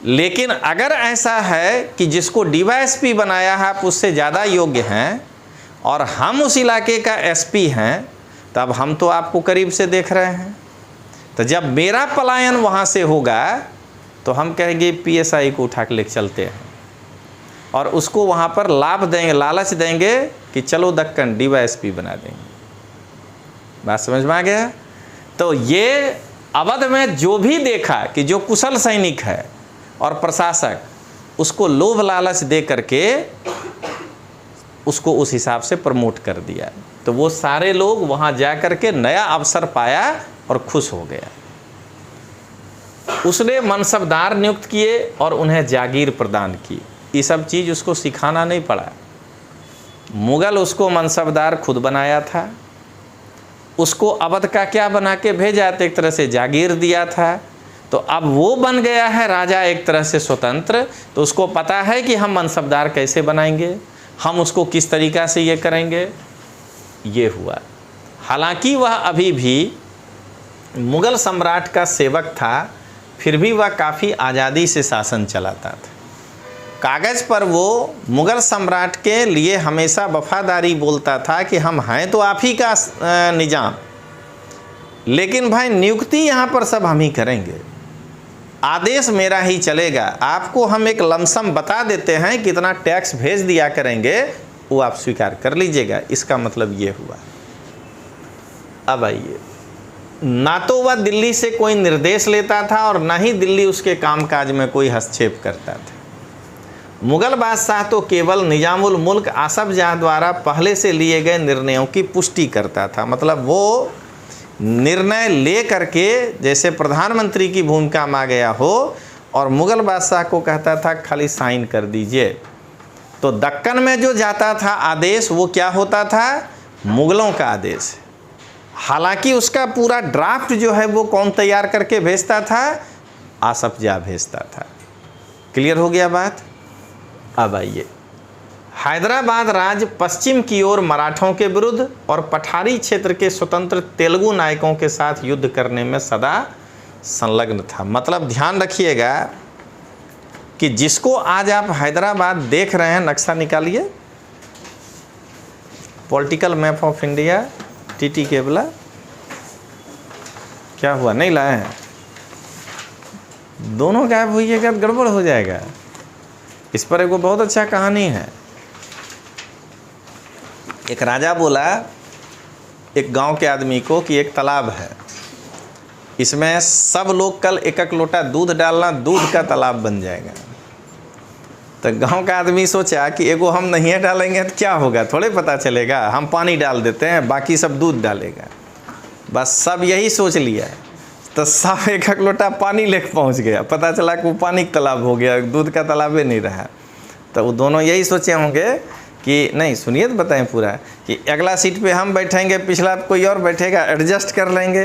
लेकिन अगर ऐसा है कि जिसको DYSP बनाया है आप उससे ज़्यादा योग्य हैं और हम उस इलाके का SP हैं, तब हम तो आपको करीब से देख रहे हैं, तो जब मेरा पलायन वहाँ से होगा तो हम कहेंगे PSI को उठा के लेके चलते हैं और उसको वहाँ पर लाभ देंगे, लालच देंगे कि चलो दक्कन DYSP बना देंगे। बात समझ में आ गया। तो ये अवध में जो भी देखा कि जो कुशल सैनिक है और प्रशासक, उसको लोभ लालच दे करके उसको उस हिसाब से प्रमोट कर दिया, तो वो सारे लोग वहाँ जा कर के नया अवसर पाया और खुश हो गया। उसने मनसबदार नियुक्त किए और उन्हें जागीर प्रदान की। ये सब चीज़ उसको सिखाना नहीं पड़ा, मुग़ल उसको मनसबदार खुद बनाया था। उसको अवध का क्या बना के भेजा, तो एक तरह से जागीर दिया था। तो अब वो बन गया है राजा एक तरह से स्वतंत्र, तो उसको पता है कि हम मनसबदार कैसे बनाएंगे, हम उसको किस तरीक़ा से ये करेंगे। ये हुआ। हालांकि वह अभी भी मुग़ल सम्राट का सेवक था, फिर भी वह काफ़ी आज़ादी से शासन चलाता था। कागज़ पर वो मुग़ल सम्राट के लिए हमेशा वफादारी बोलता था कि हम हैं तो आप ही का निज़ाम, लेकिन भाई नियुक्ति यहाँ पर सब हम ही करेंगे, आदेश मेरा ही चलेगा। आपको हम एक लमसम बता देते हैं कितना टैक्स भेज दिया करेंगे, वो आप स्वीकार कर लीजिएगा। इसका मतलब ये हुआ। अब आइए, ना तो वह दिल्ली से कोई निर्देश लेता था और ना ही दिल्ली उसके कामकाज में कोई हस्तक्षेप करता था। मुग़ल बादशाह तो केवल निजामुल मुल्क आसफ जाह द्वारा पहले से लिए गए निर्णयों की पुष्टि करता था। मतलब वो निर्णय ले करके जैसे प्रधानमंत्री की भूमिका में आ गया हो और मुग़ल बादशाह को कहता था खाली साइन कर दीजिए। तो दक्कन में जो जाता था आदेश, वो क्या होता था, मुग़लों का आदेश। हालांकि उसका पूरा ड्राफ्ट जो है वो कौन तैयार करके भेजता था, आसफ जाह भेजता था। क्लियर हो गया बात। अब आइए, हैदराबाद राज्य पश्चिम की ओर मराठों के विरुद्ध और पठारी क्षेत्र के स्वतंत्र तेलुगु नायकों के साथ युद्ध करने में सदा संलग्न था। मतलब ध्यान रखिएगा कि जिसको आज आप हैदराबाद देख रहे हैं, नक्शा निकालिए, पॉलिटिकल मैप ऑफ इंडिया, टीटी केबला। क्या हुआ, नहीं लाए हैं? दोनों गायब होइएगा तो गड़बड़ हो जाएगा। इस पर एक बहुत अच्छा कहानी है। एक राजा बोला एक गांव के आदमी को कि एक तालाब है, इसमें सब लोग कल एक एक लोटा दूध डालना, दूध का तालाब बन जाएगा। तो गांव का आदमी सोचा कि एगो हम नहीं डालेंगे तो क्या होगा, थोड़े पता चलेगा, हम पानी डाल देते हैं, बाकी सब दूध डालेगा। बस सब यही सोच लिया, तो सब एक एक लोटा पानी लेकर पहुंच गया। पता चला कि वो पानी का तालाब हो गया, दूध का तालाब ही नहीं रहा। तो वो दोनों यही सोचे होंगे कि नहीं, सुनिए तो बताएं पूरा, कि अगला सीट पे हम बैठेंगे, पिछला कोई और बैठेगा, एडजस्ट कर लेंगे।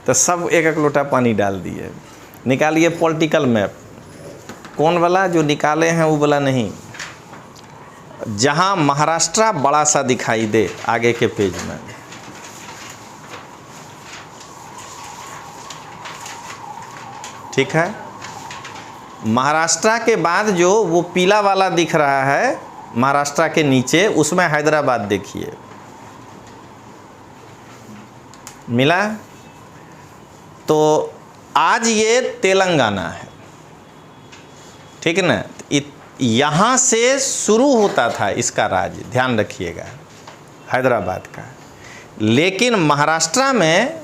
तो सब एक एक लोटा पानी डाल दिए। निकालिए पॉलिटिकल मैप, कौन वाला जो निकाले हैं वो वाला नहीं, जहां महाराष्ट्र बड़ा सा दिखाई दे आगे के पेज में। ठीक है, महाराष्ट्र के बाद जो वो पीला वाला दिख रहा है महाराष्ट्र के नीचे, उसमें हैदराबाद देखिए, मिला? तो आज ये तेलंगाना है, ठीक है ना? यहाँ से शुरू होता था इसका राज्य, ध्यान रखिएगा, हैदराबाद का। लेकिन महाराष्ट्र में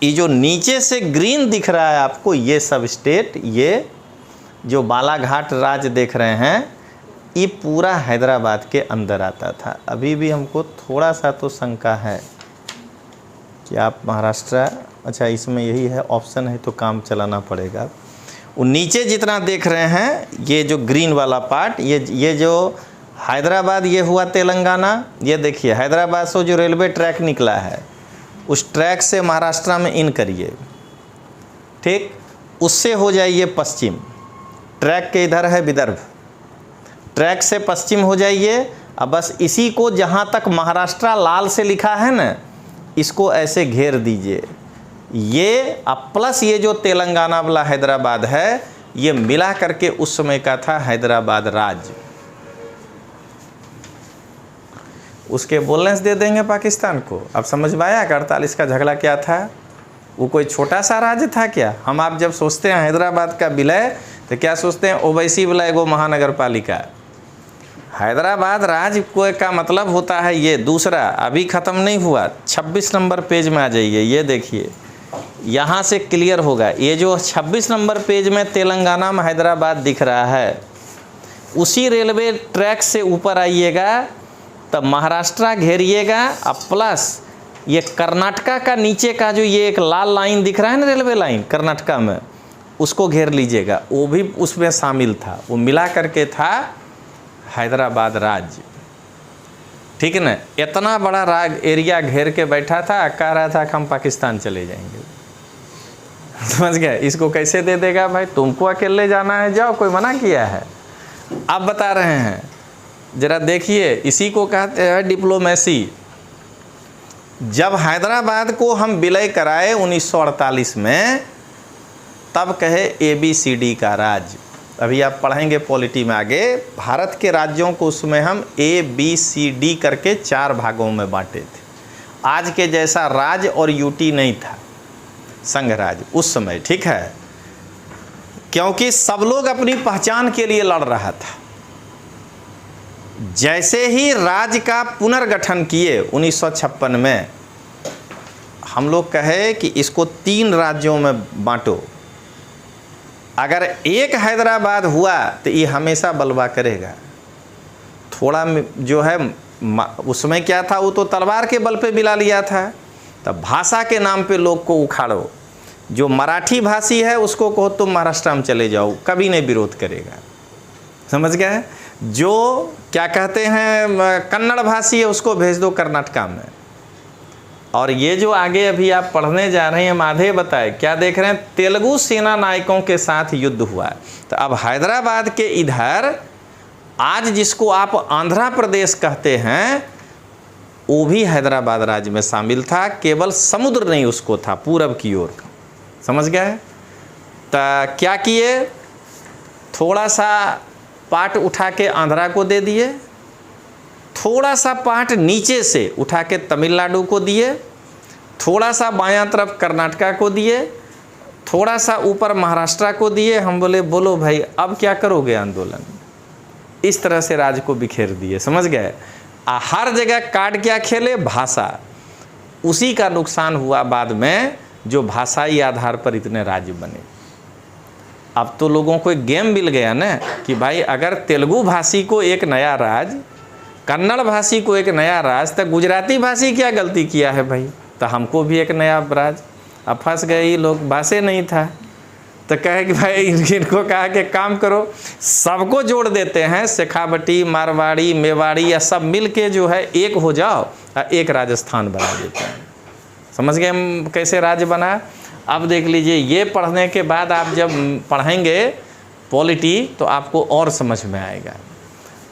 ये जो नीचे से ग्रीन दिख रहा है आपको, ये सब स्टेट, ये जो बालाघाट राज्य देख रहे हैं, ये पूरा हैदराबाद के अंदर आता था। अभी भी हमको थोड़ा सा तो शंका है कि आप महाराष्ट्र, अच्छा इसमें यही है ऑप्शन है, तो काम चलाना पड़ेगा। वो नीचे जितना देख रहे हैं, ये जो ग्रीन वाला पार्ट, ये जो हैदराबाद, ये हुआ तेलंगाना। ये देखिए हैदराबाद से जो रेलवे ट्रैक निकला है, उस ट्रैक से महाराष्ट्र में इन करिए, ठीक, उससे हो जाइए पश्चिम, ट्रैक के इधर है विदर्भ, ट्रैक से पश्चिम हो जाइए। अब बस इसी को जहाँ तक महाराष्ट्र लाल से लिखा है ना, इसको ऐसे घेर दीजिए। ये अब प्लस ये जो तेलंगाना वाला हैदराबाद है, ये मिला करके उस समय का था हैदराबाद राज्य। उसके बोलने से दे देंगे पाकिस्तान को। अब समझ में आया कि 48 का झगड़ा क्या था? वो कोई छोटा सा राज्य था क्या? हम आप जब सोचते हैं हैदराबाद का विलय, तो क्या सोचते हैं? ओवैसी वाला एगो महानगर पालिका। हैदराबाद राज्य को का मतलब होता है ये दूसरा, अभी ख़त्म नहीं हुआ। 26 नंबर पेज में आ जाइए, ये देखिए, यहाँ से क्लियर होगा। ये जो 26 नंबर पेज में तेलंगाना में हैदराबाद दिख रहा है, उसी रेलवे ट्रैक से ऊपर आइएगा, तब महाराष्ट्र घेरिएगा। अब प्लस ये कर्नाटका का नीचे का जो ये एक लाल लाइन दिख रहा है ना, रेलवे लाइन कर्नाटका में, उसको घेर लीजिएगा। वो भी उसमें शामिल था, वो मिला करके था हैदराबाद राज्य, ठीक है ना? इतना बड़ा राज एरिया घेर के बैठा था, कह रहा था कि हम पाकिस्तान चले जाएंगे। समझ गए? इसको कैसे दे देगा भाई? तुमको अकेले जाना है, जाओ, कोई मना किया है? आप बता रहे हैं, जरा देखिए, इसी को कहते हैं डिप्लोमेसी। जब हैदराबाद को हम विलय कराए 1948 में, तब कहे ABCD का राज्य। अभी आप पढ़ेंगे पॉलिटी में आगे, भारत के राज्यों को उसमें हम ABCD करके 4 भागों में बांटे थे। आज के जैसा राज्य और यूटी नहीं था, संघ राज्य उस समय, ठीक है? क्योंकि सब लोग अपनी पहचान के लिए लड़ रहा था। जैसे ही राज्य का पुनर्गठन किए 1956 में, हम लोग कहे कि इसको 3 राज्यों में बांटो। अगर एक हैदराबाद हुआ तो ये हमेशा बलवा करेगा। थोड़ा जो है उसमें क्या था, वो तो तलवार के बल पे मिला लिया था। तब भाषा के नाम पे लोग को उखाड़ो। जो मराठी भाषी है उसको कहो तुम महाराष्ट्र में चले जाओ, कभी नहीं विरोध करेगा। समझ गए? जो क्या कहते हैं कन्नड़ भाषी है, उसको भेज दो कर्नाटका में। और ये जो आगे अभी आप पढ़ने जा रहे हैं, माधे बताए क्या देख रहे हैं? तेलुगु सेना नायकों के साथ युद्ध हुआ। तो अब हैदराबाद के इधर आज जिसको आप आंध्र प्रदेश कहते हैं वो भी हैदराबाद राज्य में शामिल था, केवल समुद्र नहीं उसको था पूरब की ओर। समझ गए? तो क्या किए, थोड़ा सा पार्ट उठा के आंध्रा को दे दिए, थोड़ा सा पार्ट नीचे से उठा के तमिलनाडु को दिए, थोड़ा सा बायां तरफ कर्नाटका को दिए, थोड़ा सा ऊपर महाराष्ट्र को दिए। हम बोले बोलो भाई अब क्या करोगे आंदोलन। इस तरह से राज्य को बिखेर दिए। समझ गए? हर जगह काट क्या खेले, भाषा। उसी का नुकसान हुआ बाद में, जो भाषाई आधार पर इतने राज्य बने। अब तो लोगों को एक गेम मिल गया ना कि भाई अगर तेलुगु भाषी को एक नया राज, कन्नड़ भाषी को एक नया राज, तो गुजराती भाषी क्या गलती किया है भाई, तो हमको भी एक नया राज। अब फंस गए ये लोग, भाषे नहीं था तो कहे कि भाई इनको कहा कि काम करो, सबको जोड़ देते हैं, शेखावटी, मारवाड़ी, मेवाड़ी या सब मिल के जो है एक हो जाओ और एक राजस्थान बना देते हैं। समझ गए हम कैसे राज्य बना? अब देख लीजिए, ये पढ़ने के बाद आप जब पढ़ेंगे पॉलिटी तो आपको और समझ में आएगा।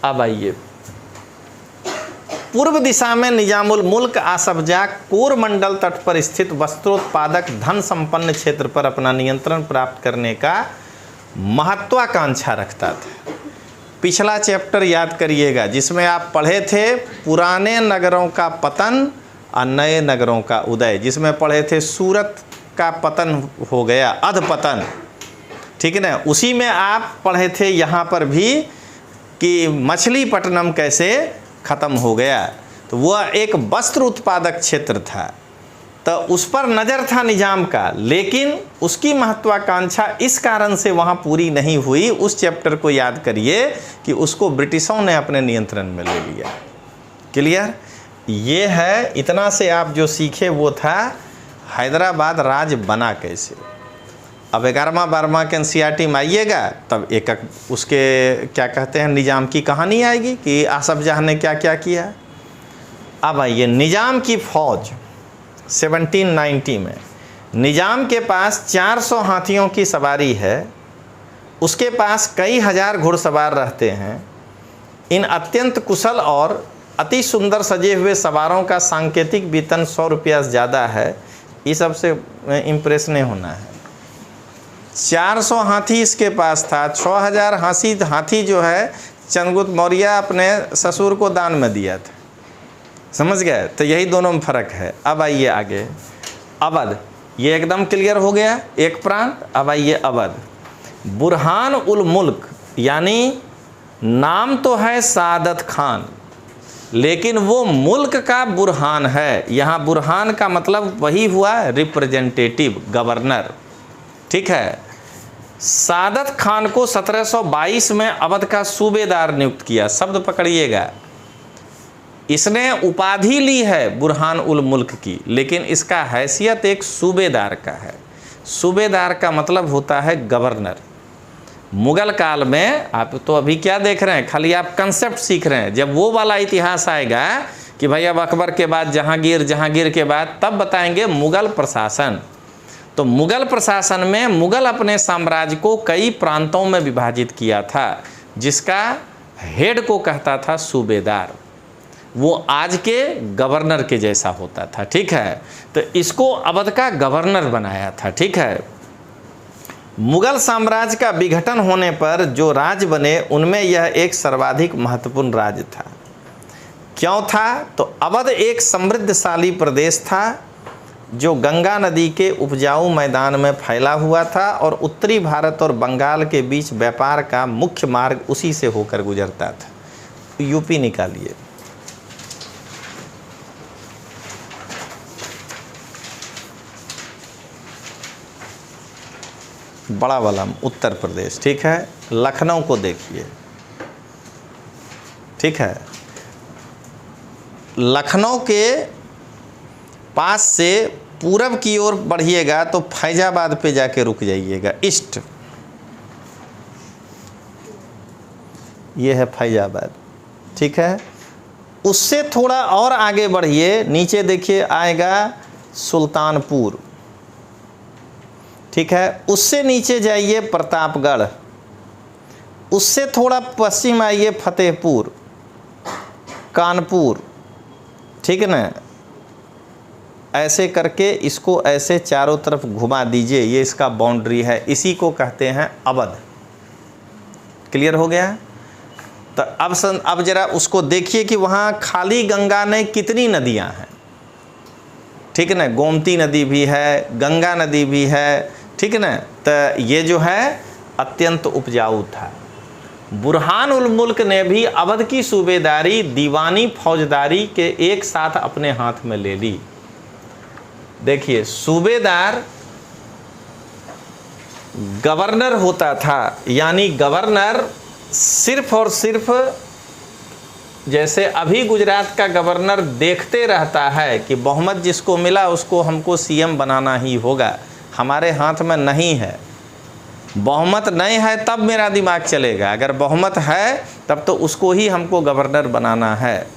अब आइए, पूर्व दिशा में निजामुल मुल्क आसफजाह कोरमंडल तट पर स्थित वस्त्रोत्पादक धन संपन्न क्षेत्र पर अपना नियंत्रण प्राप्त करने का महत्वाकांक्षा रखता था। पिछला चैप्टर याद करिएगा जिसमें आप पढ़े थे पुराने नगरों का पतन और नए नगरों का उदय, जिसमें पढ़े थे सूरत का पतन हो गया, अधपतन, ठीक है ना। उसी में आप पढ़े थे यहाँ पर भी कि मछलीपट्टनम कैसे ख़त्म हो गया। तो वह एक वस्त्र उत्पादक क्षेत्र था, तो उस पर नज़र था निजाम का, लेकिन उसकी महत्वाकांक्षा इस कारण से वहाँ पूरी नहीं हुई। उस चैप्टर को याद करिए कि उसको ब्रिटिशों ने अपने नियंत्रण में ले लिया। क्लियर? ये है, इतना से आप जो सीखे वो था हैदराबाद राज्य बना कैसे। अब 11वां 12वां के NCERT में आइएगा तब एक उसके क्या कहते हैं निज़ाम की कहानी आएगी कि आसफजाह ने क्या क्या किया। अब आइए, निज़ाम की फ़ौज 1790 में निज़ाम के पास 400 हाथियों की सवारी है, उसके पास कई हजार घुड़सवार रहते हैं। इन अत्यंत कुशल और अति सुंदर सजे हुए सवारों का सांकेतिक वेतन 100 रुपया ज़्यादा है। ये सबसे इम्प्रेस नहीं होना है। 400 हाथी इसके पास था, 6000 हाथी जो है चंद्रगुप्त मौर्य अपने ससुर को दान में दिया था। समझ गए? तो यही दोनों में फ़र्क है। अब आइए आगे, अवध, ये एकदम क्लियर हो गया एक प्रांत। अब आइए अवध, बुरहान उल मुल्क, यानी नाम तो है सादत खान लेकिन वो मुल्क का बुरहान है। यहाँ बुरहान का मतलब वही हुआ रिप्रेजेंटेटिव, गवर्नर, ठीक है। सादत खान को 1722 में अवध का सूबेदार नियुक्त किया। शब्द पकड़िएगा, इसने उपाधि ली है बुरहान उल मुल्क की, लेकिन इसका हैसियत एक सूबेदार का है। सूबेदार का मतलब होता है गवर्नर। मुगल काल में आप तो अभी क्या देख रहे हैं, खाली आप कंसेप्ट सीख रहे हैं। जब वो वाला इतिहास आएगा कि भाई अब अकबर के बाद जहांगीर, जहांगीर के बाद, तब बताएंगे मुगल प्रशासन। तो मुगल प्रशासन में मुगल अपने साम्राज्य को कई प्रांतों में विभाजित किया था, जिसका हेड को कहता था सूबेदार। वो आज के गवर्नर के जैसा होता था, ठीक है। तो इसको अवध का गवर्नर बनाया था, ठीक है। मुगल साम्राज्य का विघटन होने पर जो राज्य बने उनमें यह एक सर्वाधिक महत्वपूर्ण राज्य था। क्यों था? तो अवध एक समृद्धशाली प्रदेश था जो गंगा नदी के उपजाऊ मैदान में फैला हुआ था और उत्तरी भारत और बंगाल के बीच व्यापार का मुख्य मार्ग उसी से होकर गुजरता था। यूपी निकालिए, बड़ा वाला उत्तर प्रदेश, ठीक है। लखनऊ को देखिए, ठीक है। लखनऊ के पास से पूरब की ओर बढ़िएगा तो फैजाबाद पे जाके रुक जाइएगा, ईस्ट, ये है फैजाबाद, ठीक है। उससे थोड़ा और आगे बढ़िए, नीचे देखिए आएगा सुल्तानपुर, ठीक है। उससे नीचे जाइए प्रतापगढ़, उससे थोड़ा पश्चिम आइए फतेहपुर, कानपुर, ठीक है ना। ऐसे करके इसको ऐसे चारों तरफ घुमा दीजिए, ये इसका बाउंड्री है, इसी को कहते हैं अवध। क्लियर हो गया? तो अब जरा उसको देखिए कि वहाँ खाली गंगा में कितनी नदियाँ हैं, ठीक है ना। गोमती नदी भी है, गंगा नदी भी है, ठीक है ना। तो ये जो है अत्यंत उपजाऊ था। बुरहान उल मुल्क ने भी अवध की सूबेदारी, दीवानी, फौजदारी के एक साथ अपने हाथ में ले ली। देखिए, सूबेदार गवर्नर होता था, यानी गवर्नर सिर्फ और सिर्फ, जैसे अभी गुजरात का गवर्नर देखते रहता है कि बहुमत जिसको मिला उसको हमको सीएम बनाना ही होगा, हमारे हाथ में नहीं है। बहुमत नहीं है तब मेरा दिमाग चलेगा, अगर बहुमत है तब तो उसको ही हमको गवर्नर बनाना है।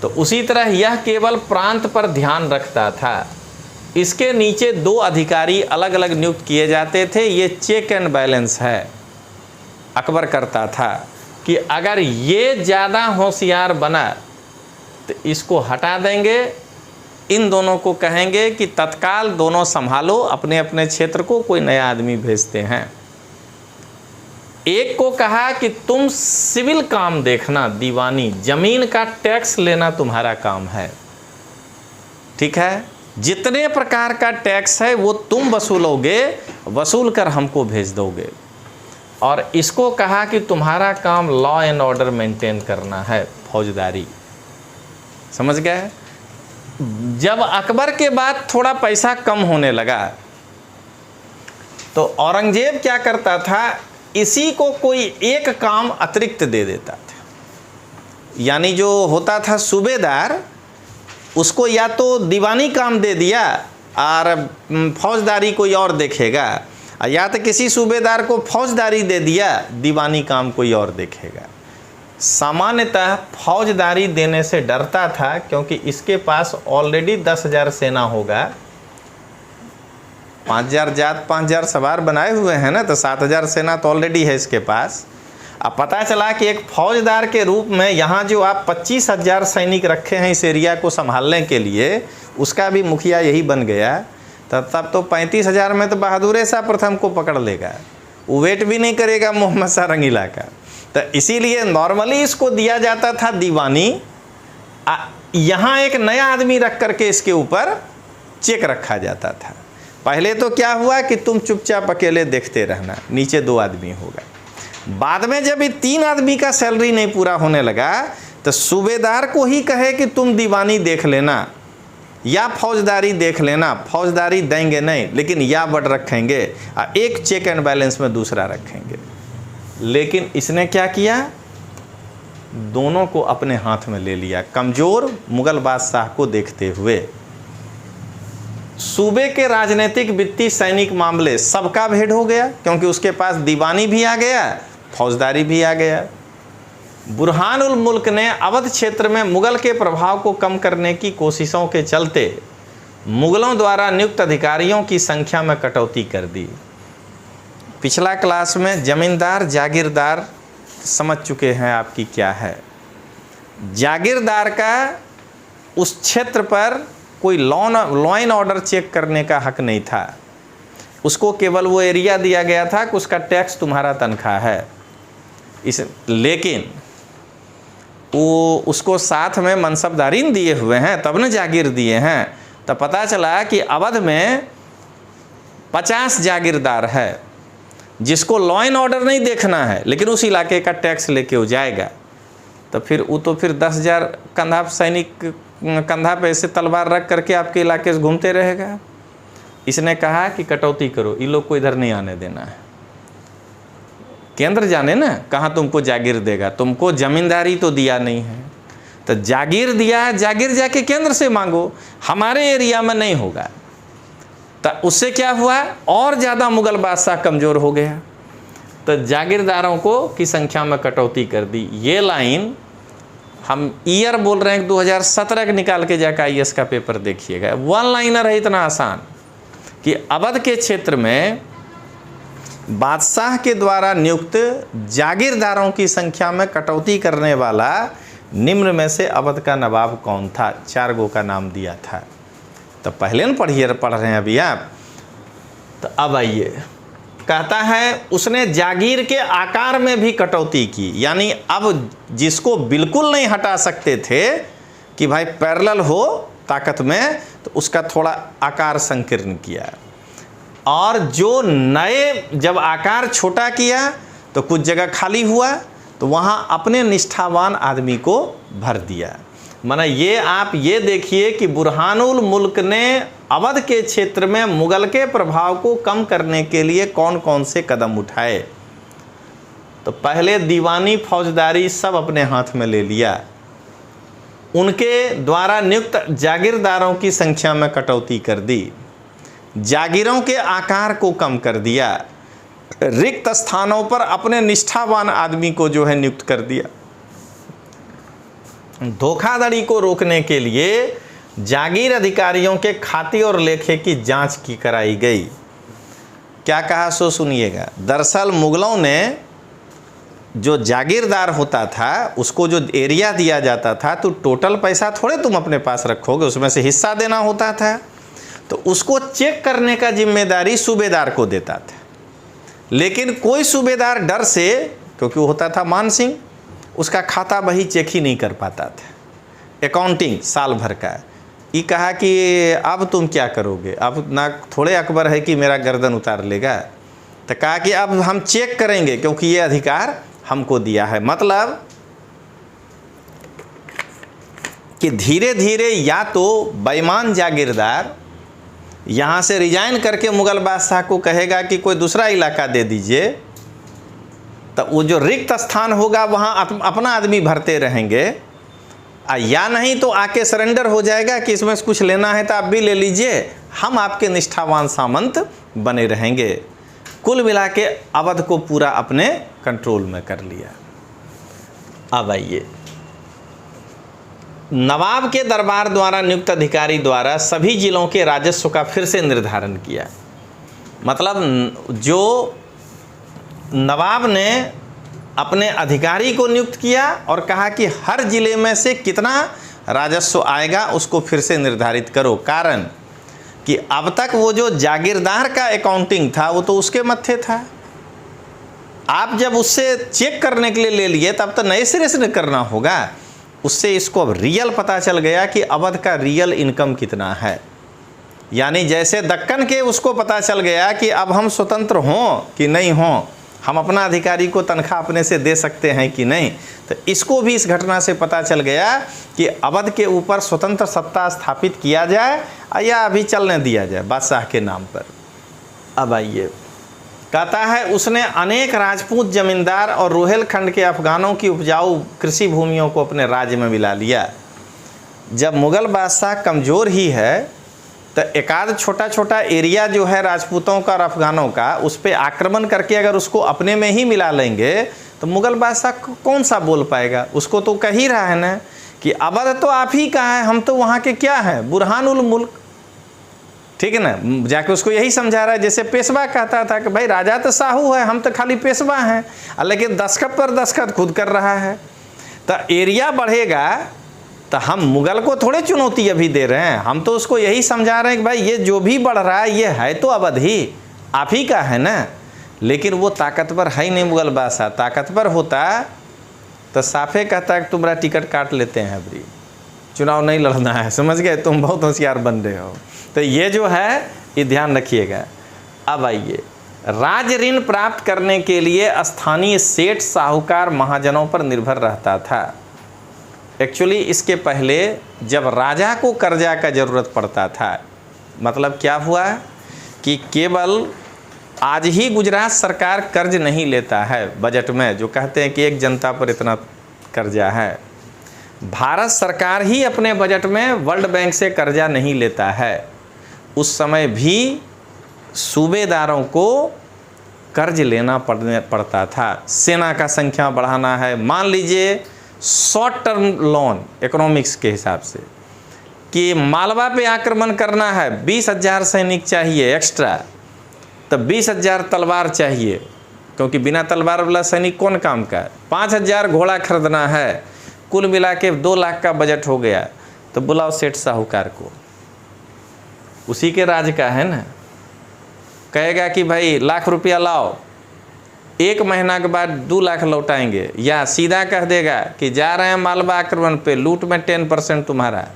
तो उसी तरह यह केवल प्रांत पर ध्यान रखता था। इसके नीचे 2 अधिकारी अलग अलग नियुक्त किए जाते थे। ये चेक एंड बैलेंस है। अकबर करता था कि अगर ये ज़्यादा होशियार बना तो इसको हटा देंगे, इन दोनों को कहेंगे कि तत्काल दोनों संभालो अपने अपने क्षेत्र को, कोई नया आदमी भेजते हैं। एक को कहा कि तुम सिविल काम देखना, दीवानी, जमीन का टैक्स लेना तुम्हारा काम है, ठीक है। जितने प्रकार का टैक्स है वो तुम वसूलोगे, वसूल कर हमको भेज दोगे। और इसको कहा कि तुम्हारा काम लॉ एंड ऑर्डर मेंटेन करना है, फौजदारी। समझ गए? जब अकबर के बाद थोड़ा पैसा कम होने लगा तो औरंगजेब क्या करता था, इसी को कोई एक काम अतिरिक्त दे देता था। यानी जो होता था सूबेदार, उसको या तो दीवानी काम दे दिया और फौजदारी कोई और देखेगा, या तो किसी सूबेदार को फौजदारी दे दिया, दीवानी काम कोई और देखेगा। सामान्यतः फौजदारी देने से डरता था क्योंकि इसके पास ऑलरेडी 10,000 सेना होगा, 5,000 जात 5,000 सवार बनाए हुए हैं ना, तो 7,000 सेना तो ऑलरेडी है इसके पास। अब पता चला कि एक फौजदार के रूप में यहाँ जो आप 25,000 सैनिक रखे हैं इस एरिया को संभालने के लिए, उसका भी मुखिया यही बन गया। तब तो 35,000 में तो बहादुर शाह प्रथम को पकड़ लेगा, वो वेट भी नहीं करेगा मोहम्मद शाह रंगीला का। तो इसीलिए नॉर्मली इसको दिया जाता था दीवानी। यहाँ एक नया आदमी रख करके इसके ऊपर चेक रखा जाता था। पहले तो क्या हुआ कि तुम चुपचाप अकेले देखते रहना, नीचे 2 आदमी होगा। बाद में जब ये 3 आदमी का सैलरी नहीं पूरा होने लगा तो सूबेदार को ही कहे कि तुम दीवानी देख लेना या फौजदारी देख लेना। फौजदारी देंगे नहीं, लेकिन या बट रखेंगे, एक चेक एंड बैलेंस में दूसरा रखेंगे। लेकिन इसने क्या किया, दोनों को अपने हाथ में ले लिया, कमज़ोर मुगल बादशाह को देखते हुए। सूबे के राजनीतिक, वित्तीय, सैनिक मामले सबका भेद हो गया क्योंकि उसके पास दीवानी भी आ गया, फौजदारी भी आ गया। बुरहान उल मुल्क ने अवध क्षेत्र में मुगल के प्रभाव को कम करने की कोशिशों के चलते मुगलों द्वारा नियुक्त अधिकारियों की संख्या में कटौती कर दी। पिछला क्लास में जमींदार, जागीरदार समझ चुके हैं आपकी क्या है। जागीरदार का उस क्षेत्र पर कोई लॉ एंड ऑर्डर चेक करने का हक नहीं था। उसको केवल वो एरिया दिया गया था कि उसका टैक्स तुम्हारा तनख्वाह है। लेकिन वो उसको साथ में मनसबदारी दिए हुए हैं, तब न जागीर दिए हैं। तब पता चला कि अवध में 50 जागीरदार है जिसको लॉ एंड ऑर्डर नहीं देखना है, लेकिन उस इलाके का टैक्स लेके वो जाएगा। तो फिर 10,000 कंधा सैनिक कंधा पे ऐसे तलवार रख करके आपके इलाके से घूमते रहेगा। इसने कहा कि कटौती करो, इन लोग को इधर नहीं आने देना है, केंद्र जाने ना, कहाँ तुमको जागीर देगा, तुमको जमींदारी तो दिया नहीं है। तो जागीर दिया है, जागीर जाके केंद्र से मांगो, हमारे एरिया में नहीं होगा। तो उससे क्या हुआ, और ज़्यादा मुगल बादशाह कमज़ोर हो गया। तो जागीरदारों को की संख्या में कटौती कर दी। ये लाइन हम ईयर बोल रहे हैं 2017 का, निकाल के जाकर IAS का पेपर देखिएगा। 1 लाइनर है, इतना आसान कि अवध के क्षेत्र में बादशाह के द्वारा नियुक्त जागीरदारों की संख्या में कटौती करने वाला निम्न में से अवध का नवाब कौन था? 4 गो का नाम दिया था। तो पहले न पढ़ रहे हैं अभी आप। तो अब आइए, कहता है उसने जागीर के आकार में भी कटौती की, यानी अब जिसको बिल्कुल नहीं हटा सकते थे कि भाई पैरेलल हो ताकत में, तो उसका थोड़ा आकार संकीर्ण किया। और जो नए जब आकार छोटा किया तो कुछ जगह खाली हुआ, तो वहाँ अपने निष्ठावान आदमी को भर दिया। माना ये आप ये देखिए कि बुरहानुल मुल्क ने अवध के क्षेत्र में मुगल के प्रभाव को कम करने के लिए कौन कौन से कदम उठाए। तो पहले दीवानी फौजदारी सब अपने हाथ में ले लिया, उनके द्वारा नियुक्त जागीरदारों की संख्या में कटौती कर दी, जागीरों के आकार को कम कर दिया, रिक्त स्थानों पर अपने निष्ठावान आदमी को जो है नियुक्त कर दिया। धोखाधड़ी को रोकने के लिए जागीर अधिकारियों के खाते और लेखे की जांच की कराई गई। क्या कहा सो सुनिएगा। दरअसल मुगलों ने जो जागीरदार होता था उसको जो एरिया दिया जाता था, तो टोटल पैसा थोड़े तुम अपने पास रखोगे, उसमें से हिस्सा देना होता था। तो उसको चेक करने का जिम्मेदारी सूबेदार को देता था। लेकिन कोई सूबेदार डर से, क्योंकि वो होता था मान सिंह, उसका खाता बही चेक ही नहीं कर पाता था, अकाउंटिंग साल भर का। ये कहा कि अब तुम क्या करोगे, अब ना थोड़े अकबर है कि मेरा गर्दन उतार लेगा। तो कहा कि अब हम चेक करेंगे, क्योंकि ये अधिकार हमको दिया है। मतलब कि धीरे धीरे या तो बेईमान जागीरदार यहाँ से रिजाइन करके मुगल बादशाह को कहेगा कि कोई दूसरा इलाका दे दीजिए, तो वो जो रिक्त स्थान होगा वहाँ अपना आदमी भरते रहेंगे, या नहीं तो आके सरेंडर हो जाएगा कि इसमें से कुछ लेना है तो आप भी ले लीजिए, हम आपके निष्ठावान सामंत बने रहेंगे। कुल मिला के अवध को पूरा अपने कंट्रोल में कर लिया। अब आइए, नवाब के दरबार द्वारा नियुक्त अधिकारी द्वारा सभी जिलों के राजस्व का फिर से निर्धारण किया। मतलब जो नवाब ने अपने अधिकारी को नियुक्त किया और कहा कि हर जिले में से कितना राजस्व आएगा उसको फिर से निर्धारित करो। कारण कि अब तक वो जो जागीरदार का अकाउंटिंग था वो तो उसके मत्थे था। आप जब उससे चेक करने के लिए ले लिए तब तो नए सिरे से करना होगा। उससे इसको अब रियल पता चल गया कि अवध का रियल इनकम कितना है। यानी जैसे दक्कन के उसको पता चल गया कि अब हम स्वतंत्र हों कि नहीं हों, हम अपना अधिकारी को तनख्वाह अपने से दे सकते हैं कि नहीं, तो इसको भी इस घटना से पता चल गया कि अवध के ऊपर स्वतंत्र सत्ता स्थापित किया जाए या अभी चलने दिया जाए बादशाह के नाम पर। अब आइए, कहता है उसने अनेक राजपूत जमींदार और रोहेलखंड के अफगानों की उपजाऊ कृषि भूमियों को अपने राज्य में मिला लिया। जब मुगल बादशाह कमज़ोर ही है तो एकाध छोटा छोटा एरिया जो है राजपूतों का और अफगानों का, उस पर आक्रमण करके अगर उसको अपने में ही मिला लेंगे तो मुगल बादशाह कौन सा बोल पाएगा। उसको तो कह ही रहा है ना कि अवध तो आप ही का है, हम तो वहाँ के क्या हैं, बुरहानुल मुल्क। ठीक है ना, जाके उसको यही समझा रहा है। जैसे पेशवा कहता था कि भाई राजा तो साहू है, हम तो खाली पेशवा हैं, लेकिन दस्तखत पर दस्तखत खुद कर रहा है। तो एरिया बढ़ेगा तो हम मुगल को थोड़े चुनौती अभी दे रहे हैं, हम तो उसको यही समझा रहे हैं कि भाई ये जो भी बढ़ रहा है ये है तो अवध ही आप ही का है ना। लेकिन वो ताकतवर है ही नहीं मुगल बादशाह। ताकतवर होता तो साफे कहता है कि तुम्हारा टिकट काट लेते हैं, अभी चुनाव नहीं लड़ना है, समझ गए, तुम बहुत होशियार बन रहे हो। तो ये जो है ये ध्यान रखिएगा। अब आइए, राज ऋण प्राप्त करने के लिए स्थानीय सेठ साहूकार महाजनों पर निर्भर रहता था। एक्चुअली इसके पहले जब राजा को कर्जा का ज़रूरत पड़ता था, मतलब क्या हुआ कि केवल आज ही गुजरात सरकार कर्ज नहीं लेता है बजट में, जो कहते हैं कि एक जनता पर इतना कर्जा है। भारत सरकार ही अपने बजट में वर्ल्ड बैंक से कर्जा नहीं लेता है। उस समय भी सूबेदारों को कर्ज लेना पड़ता था। सेना का संख्या बढ़ाना है, मान लीजिए शॉर्ट टर्म लोन इकोनॉमिक्स के हिसाब से कि मालवा पे आक्रमण करना है, 20,000 सैनिक चाहिए एक्स्ट्रा, तो 20,000 तलवार चाहिए, क्योंकि बिना तलवार वाला सैनिक कौन काम का है। 5,000 घोड़ा खरीदना है, कुल मिला के 2 लाख का बजट हो गया। तो बुलाओ सेठ साहूकार को, उसी के राज का है ना। कहेगा कि भाई लाख रुपया लाओ, 1 महीना के बाद 2 लाख लौटाएंगे, या सीधा कह देगा कि जा रहे हैं मालवा आक्रमण पे, लूट में 10% तुम्हारा।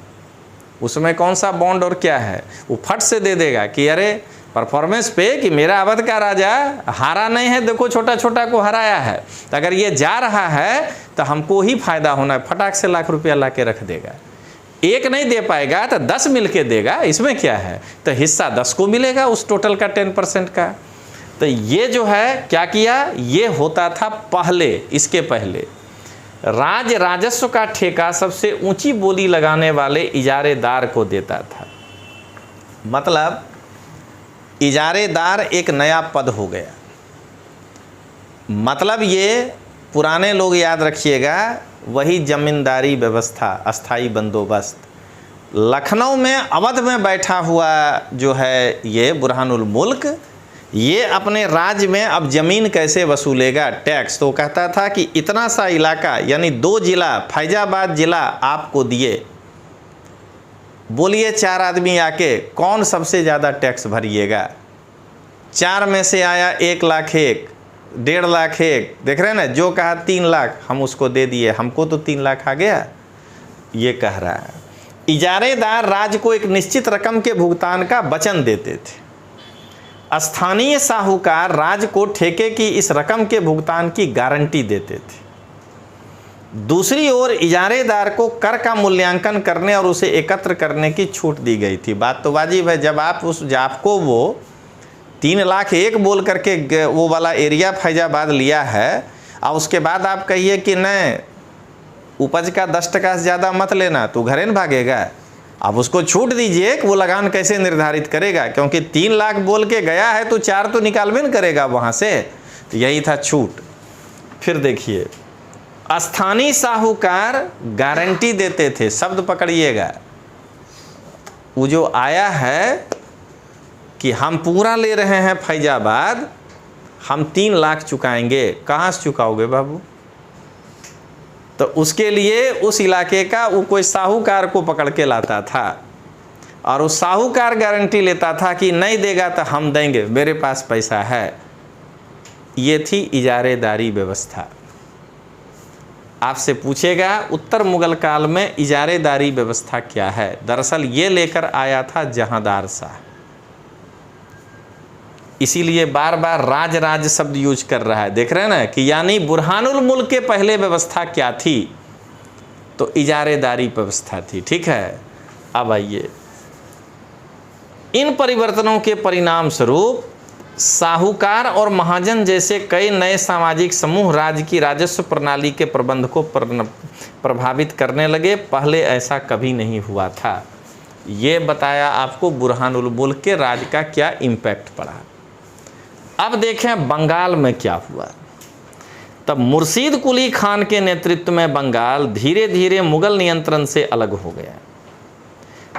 उसमें कौन सा बॉन्ड और क्या है, वो फट से दे देगा कि अरे परफॉर्मेंस पे कि मेरा अवध का राजा हारा नहीं है, देखो छोटा छोटा को हराया है, तो अगर ये जा रहा है तो हमको ही फायदा होना है। फटाक से लाख रुपया ला के रख देगा। 1 नहीं दे पाएगा तो 10 मिल के देगा, इसमें क्या है। तो हिस्सा 10 को मिलेगा उस टोटल का 10% का। तो ये जो है क्या किया, ये होता था पहले। इसके पहले राजस्व का ठेका सबसे ऊंची बोली लगाने वाले इजारेदार को देता था। मतलब इजारेदार एक नया पद हो गया। मतलब ये पुराने लोग याद रखिएगा, वही जमींदारी व्यवस्था, अस्थाई बंदोबस्त। लखनऊ में अवध में बैठा हुआ जो है ये बुरहानुल मुल्क, ये अपने राज्य में अब ज़मीन कैसे वसूलेगा टैक्स। तो कहता था कि इतना सा इलाका, यानी 2 जिला, फैजाबाद जिला आपको दिए, बोलिए 4 आदमी आके कौन सबसे ज़्यादा टैक्स भरिएगा। 4 में से आया 1 लाख 1, 1.5 लाख 1, देख रहे हैं ना, जो कहा 3 लाख हम उसको दे दिए, हमको तो 3 लाख आ गया। ये कह रहा है इजारेदार राज्य को एक निश्चित रकम के भुगतान का वचन देते थे। स्थानीय साहूकार राज्य को ठेके की इस रकम के भुगतान की गारंटी देते थे। दूसरी ओर इजारेदार को कर का मूल्यांकन करने और उसे एकत्र करने की छूट दी गई थी। बात तो वाजिब है, जब आप आपको वो 3 लाख 1 बोल करके वो वाला एरिया फैजाबाद लिया है, और उसके बाद आप कहिए कि नहीं उपज का 10% से ज़्यादा मत लेना, तो घरे न भागेगा। अब उसको छूट दीजिए कि वो लगान कैसे निर्धारित करेगा, क्योंकि 3 लाख बोल के गया है तो 4 तो निकालवे न करेगा वहाँ से। तो यही था छूट। फिर देखिए स्थानीय साहूकार गारंटी देते थे, शब्द पकड़िएगा। वो जो आया है कि हम पूरा ले रहे हैं फैजाबाद, हम 3 लाख चुकाएंगे, कहाँ से चुकाओगे बाबू। तो उसके लिए उस इलाके का वो कोई साहूकार को पकड़ के लाता था, और उस साहूकार गारंटी लेता था कि नहीं देगा तो हम देंगे, मेरे पास पैसा है। ये थी इजारेदारी व्यवस्था। आपसे पूछेगा उत्तर मुगल काल में इजारेदारी व्यवस्था क्या है। दरअसल ये लेकर आया था जहांदार शाह, इसीलिए बार बार राज शब्द यूज कर रहा है। देख रहे हैं ना कि यानी बुरहानुल मुल्क के पहले व्यवस्था क्या थी, तो इजारेदारी व्यवस्था थी। ठीक है, अब आइए इन परिवर्तनों के परिणाम स्वरूप साहूकार और महाजन जैसे कई नए सामाजिक समूह राज्य की राजस्व प्रणाली के प्रबंध को प्रभावित करने लगे। पहले ऐसा कभी नहीं हुआ था। ये बताया आपको बुरहानुल मुल्क के राज का क्या इम्पैक्ट पड़ा। अब देखें बंगाल में क्या हुआ। तब मुर्शीद कुली खान के नेतृत्व में बंगाल धीरे धीरे मुगल नियंत्रण से अलग हो गया।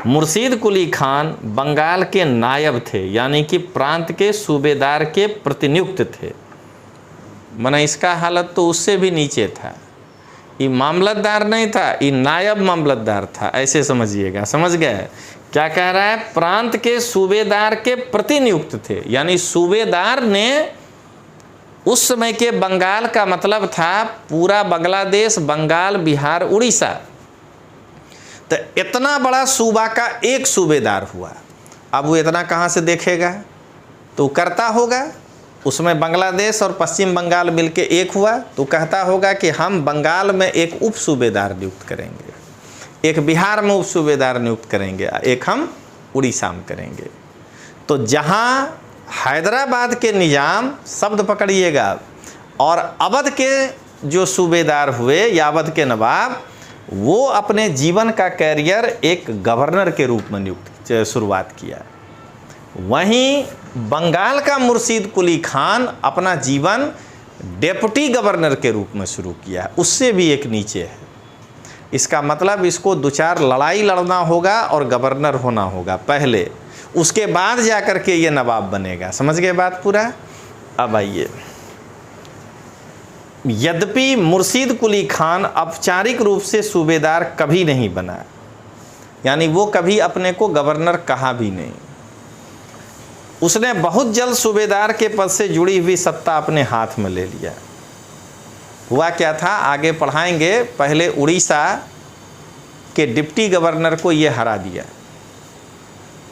मुर्शीद कुली खान बंगाल के नायब थे, यानी कि प्रांत के सूबेदार के प्रतिनियुक्त थे। माने इसका हालत तो उससे भी नीचे था। ये मामलतदार नहीं था, ये नायब मामलतदार था, ऐसे समझिएगा। समझ गए क्या कह रहा है। प्रांत के सूबेदार के प्रतिनियुक्त थे, यानी सूबेदार ने उस समय के बंगाल का मतलब था पूरा बांग्लादेश, बंगाल, बिहार, उड़ीसा। तो इतना बड़ा सूबा का एक सूबेदार हुआ। अब वो इतना कहाँ से देखेगा, तो करता होगा उसमें बांग्लादेश और पश्चिम बंगाल मिलके एक हुआ, तो कहता होगा कि हम बंगाल में एक उप सूबेदार नियुक्त करेंगे, एक बिहार में उप सूबेदार नियुक्त करेंगे, एक हम उड़ीसा में करेंगे। तो जहाँ हैदराबाद के निजाम, शब्द पकड़िएगा, और अवध के जो सूबेदार हुए या अवध के नवाब, वो अपने जीवन का कैरियर एक गवर्नर के रूप में नियुक्त शुरुआत किया। वहीं बंगाल का मुर्शीद कुली खान अपना जीवन डेप्यूटी गवर्नर के रूप में शुरू किया, उससे भी एक नीचे है। इसका मतलब इसको 2-4 लड़ाई लड़ना होगा और गवर्नर होना होगा पहले, उसके बाद जा कर के ये नवाब बनेगा। समझ गए बात पूरा। अब आइए, यद्यपि मुर्शीद कुली खान औपचारिक रूप से सूबेदार कभी नहीं बना, यानी वो कभी अपने को गवर्नर कहा भी नहीं, उसने बहुत जल्द सूबेदार के पद से जुड़ी हुई सत्ता अपने हाथ में ले लिया। हुआ क्या था, आगे पढ़ाएंगे। पहले उड़ीसा के डिप्टी गवर्नर को ये हरा दिया,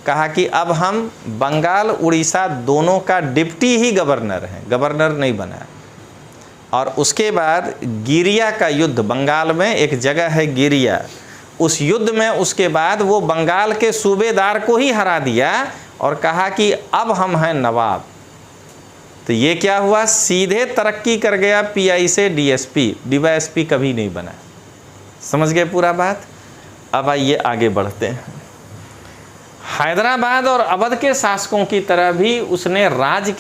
कहा कि अब हम बंगाल उड़ीसा दोनों का डिप्टी ही गवर्नर हैं, गवर्नर नहीं बना। और उसके बाद गिरिया का युद्ध, बंगाल में एक जगह है गिरिया, उस युद्ध में उसके बाद वो बंगाल के सूबेदार को ही हरा दिया और कहा कि अब हम हैं नवाब। तो ये क्या हुआ, सीधे तरक्की कर गया पीआई से डीएसपी, डीवाईएसपी कभी नहीं बना। समझ गए पूरा बात। अब आइए आगे बढ़ते हैं। हैदराबाद और अवध के शासकों की तरह भी उसने राज्य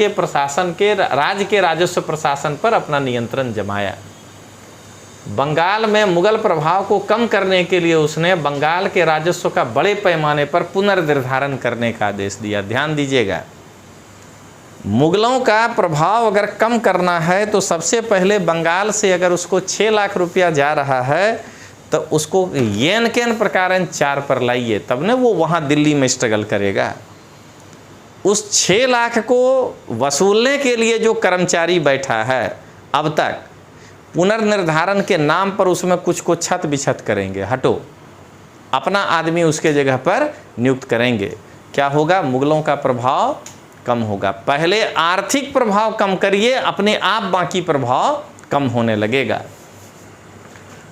के राजस्व प्रशासन पर अपना नियंत्रण जमाया। बंगाल में मुगल प्रभाव को कम करने के लिए उसने बंगाल के राजस्व का बड़े पैमाने पर पुनर्निर्धारण करने का आदेश दिया। ध्यान दीजिएगा, मुगलों का प्रभाव अगर कम करना है तो सबसे पहले बंगाल से अगर उसको 6 लाख रुपया जा रहा है तो उसको येन केन प्रकारन 4 पर लाइए, तब न वो वहाँ दिल्ली में स्ट्रगल करेगा। उस 6 लाख को वसूलने के लिए जो कर्मचारी बैठा है अब तक, पुनर्निर्धारण के नाम पर उसमें कुछ को छत बिछत करेंगे, हटो, अपना आदमी उसके जगह पर नियुक्त करेंगे। क्या होगा, मुगलों का प्रभाव कम होगा। पहले आर्थिक प्रभाव कम करिए, अपने आप बाकी प्रभाव कम होने लगेगा।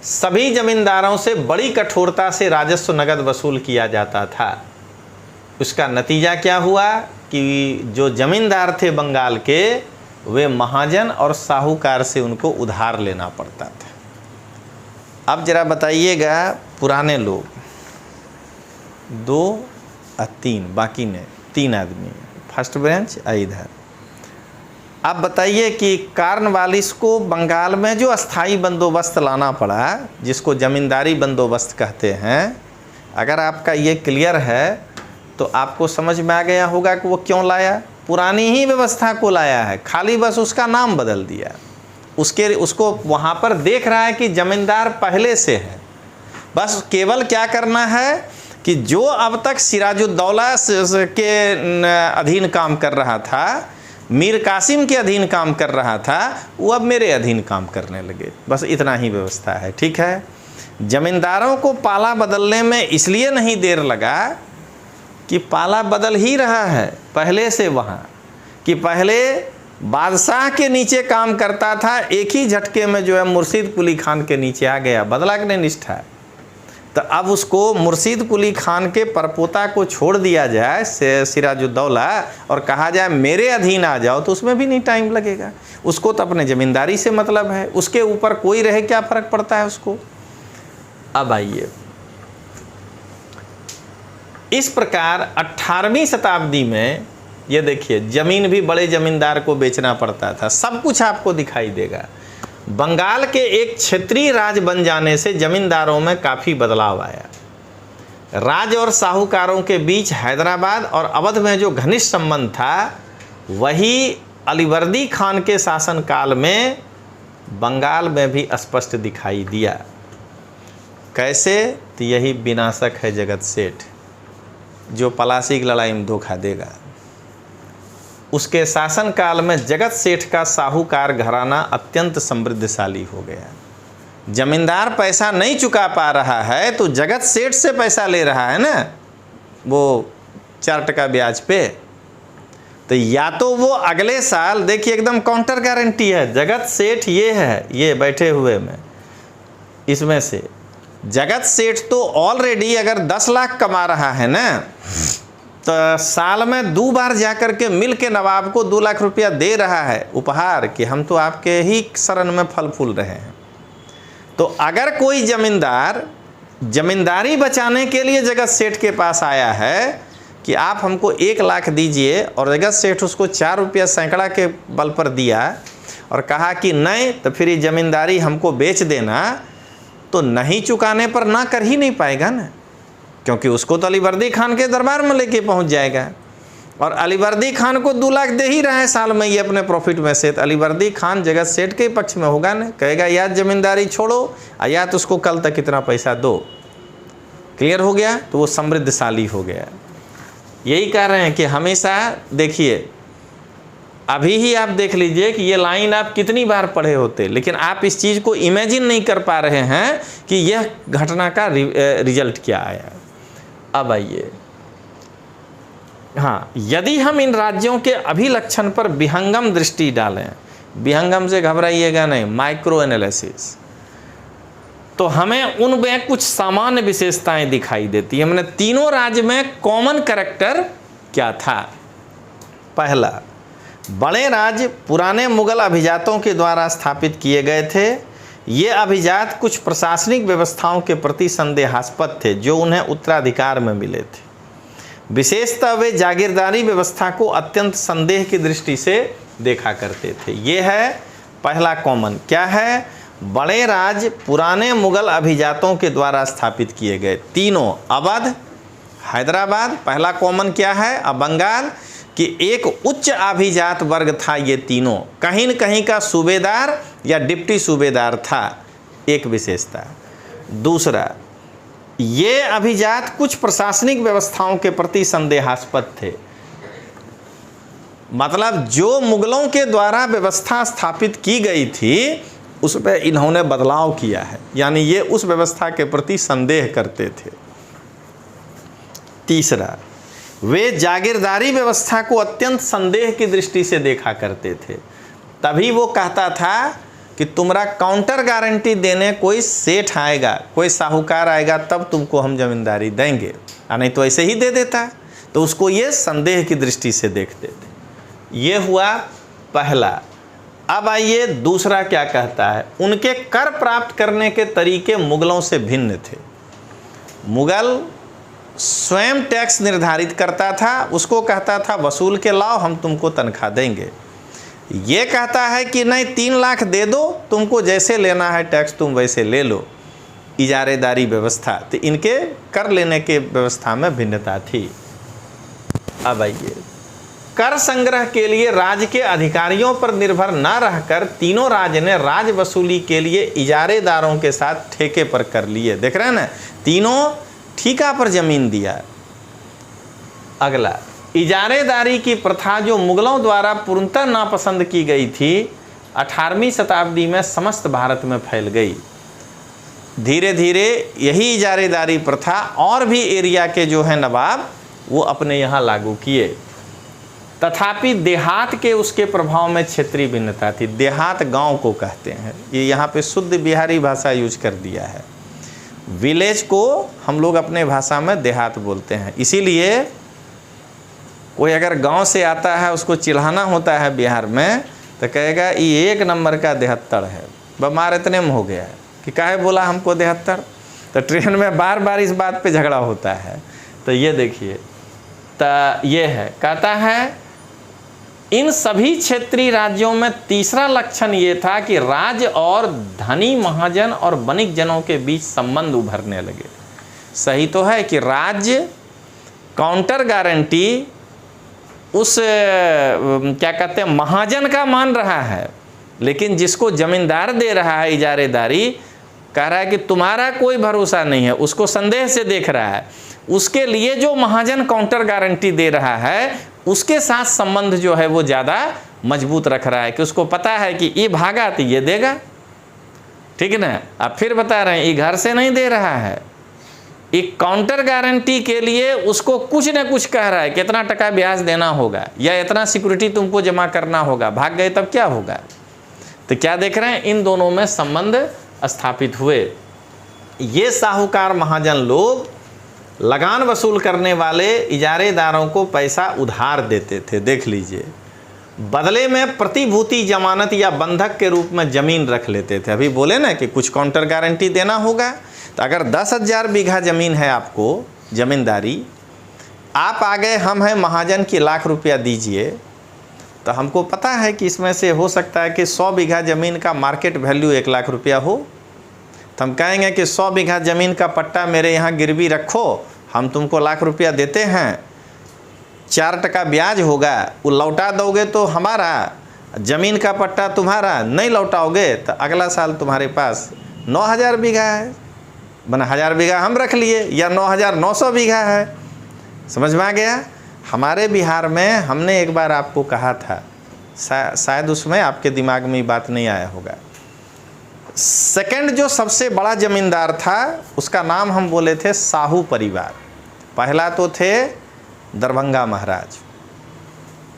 सभी जमींदारों से बड़ी कठोरता से राजस्व नगद वसूल किया जाता था। उसका नतीजा क्या हुआ कि जो जमींदार थे बंगाल के, वे महाजन और साहूकार से उनको उधार लेना पड़ता था। अब जरा बताइएगा, पुराने लोग 2 और 3, बाकी ने 3 आदमी, फर्स्ट ब्रांच इधर। अब बताइए कि कार्नवालिस को बंगाल में जो अस्थाई बंदोबस्त लाना पड़ा, जिसको जमींदारी बंदोबस्त कहते हैं, अगर आपका ये क्लियर है तो आपको समझ में आ गया होगा कि वो क्यों लाया। पुरानी ही व्यवस्था को लाया है, खाली बस उसका नाम बदल दिया। उसको वहाँ पर देख रहा है कि जमींदार पहले से है, बस केवल क्या करना है कि जो अब तक सिराजुद्दौला के अधीन काम कर रहा था, मीर कासिम के अधीन काम कर रहा था, वो अब मेरे अधीन काम करने लगे, बस इतना ही व्यवस्था है। ठीक है, जमींदारों को पाला बदलने में इसलिए नहीं देर लगा कि पाला बदल ही रहा है पहले से वहाँ, कि पहले बादशाह के नीचे काम करता था, एक ही झटके में जो है मुर्शीद कुली खान के नीचे आ गया, बदला कि नहीं निष्ठा। तो अब उसको मुर्शीद कुली खान के परपोता को छोड़ दिया जाए सिराजुद्दौला और कहा जाए मेरे अधीन आ जाओ, तो उसमें भी नहीं टाइम लगेगा। उसको तो अपने ज़मींदारी से मतलब है, उसके ऊपर कोई रहे क्या फ़र्क पड़ता है उसको। अब आइए, इस प्रकार 18वीं शताब्दी में ये देखिए, ज़मीन भी बड़े ज़मींदार को बेचना पड़ता था, सब कुछ आपको दिखाई देगा। बंगाल के एक क्षेत्रीय राज बन जाने से जमींदारों में काफ़ी बदलाव आया। राज और साहूकारों के बीच हैदराबाद और अवध में जो घनिष्ठ संबंध था, वही अलीवर्दी खान के शासनकाल में बंगाल में भी स्पष्ट दिखाई दिया। कैसे, तो यही विनाशक है जगत सेठ, जो पलासी की लड़ाई में धोखा देगा। उसके शासनकाल में जगत सेठ का साहूकार घराना अत्यंत समृद्धशाली हो गया। जमींदार पैसा नहीं चुका पा रहा है तो जगत सेठ से पैसा ले रहा है ना, वो 4% ब्याज पे। तो या तो वो अगले साल, देखिए एकदम काउंटर गारंटी है, जगत सेठ ये है, ये बैठे हुए में, इसमें से जगत सेठ तो ऑलरेडी अगर 10 लाख कमा रहा है ना, तो साल में 2 बार जाकर के मिल के नवाब को 2 लाख रुपया दे रहा है उपहार, कि हम तो आपके ही शरण में फल फूल रहे हैं। तो अगर कोई जमींदार जमींदारी बचाने के लिए जगत सेठ के पास आया है कि आप हमको 1 लाख दीजिए, और जगत सेठ उसको 4 रुपया सैकड़ा के बल पर दिया और कहा कि नहीं तो फिर ये जमींदारी हमको बेच देना, तो नहीं चुकाने पर ना कर ही नहीं पाएगा ना। क्योंकि उसको तो अलीवर्दी खान के दरबार में लेके पहुंच जाएगा, और अलीवर्दी खान को 2 लाख दे ही रहा है साल में ये अपने प्रॉफिट में से, तो अलीवर्दी खान जगत सेठ के पक्ष में होगा ना, कहेगा या जमींदारी छोड़ो या तो उसको कल तक इतना पैसा दो। क्लियर हो गया? तो वो समृद्धशाली हो गया। यही कह रहे हैं कि हमेशा देखिए, अभी ही आप देख लीजिए कि ये लाइन आप कितनी बार पढ़े होते, लेकिन आप इस चीज़ को इमेजिन नहीं कर पा रहे हैं कि यह घटना का रिजल्ट क्या आया। अब आइए, हाँ, यदि हम इन राज्यों के अभिलक्षण पर विहंगम दृष्टि डालें, विहंगम से घबराइएगा नहीं, माइक्रो एनालिसिस, तो हमें उनमें कुछ सामान्य विशेषताएं दिखाई देती है। मैंने तीनों राज्य में कॉमन कैरेक्टर क्या था? पहला, बड़े राज्य पुराने मुगल अभिजातों के द्वारा स्थापित किए गए थे। ये अभिजात कुछ प्रशासनिक व्यवस्थाओं के प्रति संदेहास्पद थे जो उन्हें उत्तराधिकार में मिले थे। विशेषतः वे जागीरदारी व्यवस्था को अत्यंत संदेह की दृष्टि से देखा करते थे। ये है पहला कॉमन। क्या है? बड़े राज्य पुराने मुगल अभिजातों के द्वारा स्थापित किए गए। तीनों, अवध, हैदराबाद, पहला कॉमन क्या है? अब बंगाल, कि एक उच्च अभिजात वर्ग था। ये तीनों कहीं न कहीं का सूबेदार या डिप्टी सूबेदार था, एक विशेषता। दूसरा, ये अभिजात कुछ प्रशासनिक व्यवस्थाओं के प्रति संदेहास्पद थे। मतलब जो मुगलों के द्वारा व्यवस्था स्थापित की गई थी उस पर इन्होंने बदलाव किया है, यानी ये उस व्यवस्था के प्रति संदेह करते थे। तीसरा, वे जागीरदारी व्यवस्था को अत्यंत संदेह की दृष्टि से देखा करते थे। तभी वो कहता था कि तुम्हारा काउंटर गारंटी देने कोई सेठ आएगा, कोई साहूकार आएगा, तब तुमको हम जमींदारी देंगे, नहीं तो ऐसे ही दे देता। तो उसको ये संदेह की दृष्टि से देखते थे। ये हुआ पहला। अब आइए दूसरा क्या कहता है। उनके कर प्राप्त करने के तरीके मुगलों से भिन्न थे। मुगल स्वयं टैक्स निर्धारित करता था, उसको कहता था वसूल के लाओ, हम तुमको तनख्वाह देंगे। ये कहता है कि नहीं 3 लाख दे दो, तुमको जैसे लेना है टैक्स तुम वैसे ले लो। इजारेदारी व्यवस्था, तो इनके कर लेने के व्यवस्था में भिन्नता थी। अब आइए, कर संग्रह के लिए राज्य के अधिकारियों पर निर्भर न रहकर तीनों राज्य ने राज वसूली के लिए इजारेदारों के साथ ठेके पर कर लिए। देख रहे हैं ना, तीनों ठेका पर जमीन दिया। अगला, इजारेदारी की प्रथा जो मुगलों द्वारा पूर्णतः नापसंद की गई थी, 18वीं शताब्दी में समस्त भारत में फैल गई। धीरे धीरे यही इजारेदारी प्रथा और भी एरिया के जो है नवाब वो अपने यहाँ लागू किए। तथापि देहात के उसके प्रभाव में क्षेत्रीय भिन्नता थी। देहात गांव को कहते हैं, ये यहाँ पे शुद्ध बिहारी भाषा यूज कर दिया है। विलेज को हम लोग अपने भाषा में देहात बोलते हैं। इसीलिए कोई अगर गांव से आता है उसको चिल्लाना होता है बिहार में तो कहेगा ये 1 नंबर का 73 है। बीमार इतने में हो गया है कि काहे बोला हमको 73। तो ट्रेन में बार बार इस बात पे झगड़ा होता है। तो ये देखिए, तो ये है, कहता है इन सभी क्षेत्रीय राज्यों में तीसरा लक्षण ये था कि राज्य और धनी महाजन और वणिक जनों के बीच संबंध उभरने लगे। सही तो है कि राज्य काउंटर गारंटी उस क्या कहते हैं महाजन का मान रहा है, लेकिन जिसको जमींदार दे रहा है इजारेदारी, कह रहा है कि तुम्हारा कोई भरोसा नहीं है, उसको संदेह से देख रहा है। उसके लिए जो महाजन काउंटर गारंटी दे रहा है उसके साथ संबंध जो है वो ज़्यादा मजबूत रख रहा है कि उसको पता है कि ये भागा तो ये देगा, ठीक है ना। अब फिर बता रहे हैं ये घर से नहीं दे रहा है, एक काउंटर गारंटी के लिए उसको कुछ न कुछ कह रहा है कि इतना टका ब्याज देना होगा या इतना सिक्योरिटी तुमको जमा करना होगा, भाग गए तब क्या होगा। तो क्या देख रहे हैं, इन दोनों में संबंध स्थापित हुए। ये साहूकार महाजन लोग लगान वसूल करने वाले इजारेदारों को पैसा उधार देते थे। देख लीजिए, बदले में प्रतिभूति जमानत या बंधक के रूप में ज़मीन रख लेते थे। अभी बोले ना कि कुछ काउंटर गारंटी देना होगा, तो अगर 10,000 बीघा ज़मीन है आपको ज़मींदारी, आप आ गए हम हैं महाजन की लाख रुपया दीजिए, तो हमको पता है कि इसमें से हो सकता है कि 100 बीघा ज़मीन का मार्केट वैल्यू 1 लाख रुपया हो, तो हम कहेंगे कि 100 बीघा ज़मीन का पट्टा मेरे यहाँ गिरवी रखो, हम तुमको लाख रुपया देते हैं, 4% ब्याज होगा, वो लौटा दोगे तो हमारा, ज़मीन का पट्टा तुम्हारा, नहीं लौटाओगे तो अगला साल तुम्हारे पास 9,000 बीघा है, बना 1,000 बीघा हम रख लिए, या 9,900 बीघा है। समझ में आ गया? हमारे बिहार में हमने एक बार आपको कहा था, शायद उसमें आपके दिमाग में ये बात नहीं आया होगा। सेकंड जो सबसे बड़ा ज़मींदार था उसका नाम हम बोले थे साहू परिवार। पहला तो थे दरभंगा महाराज,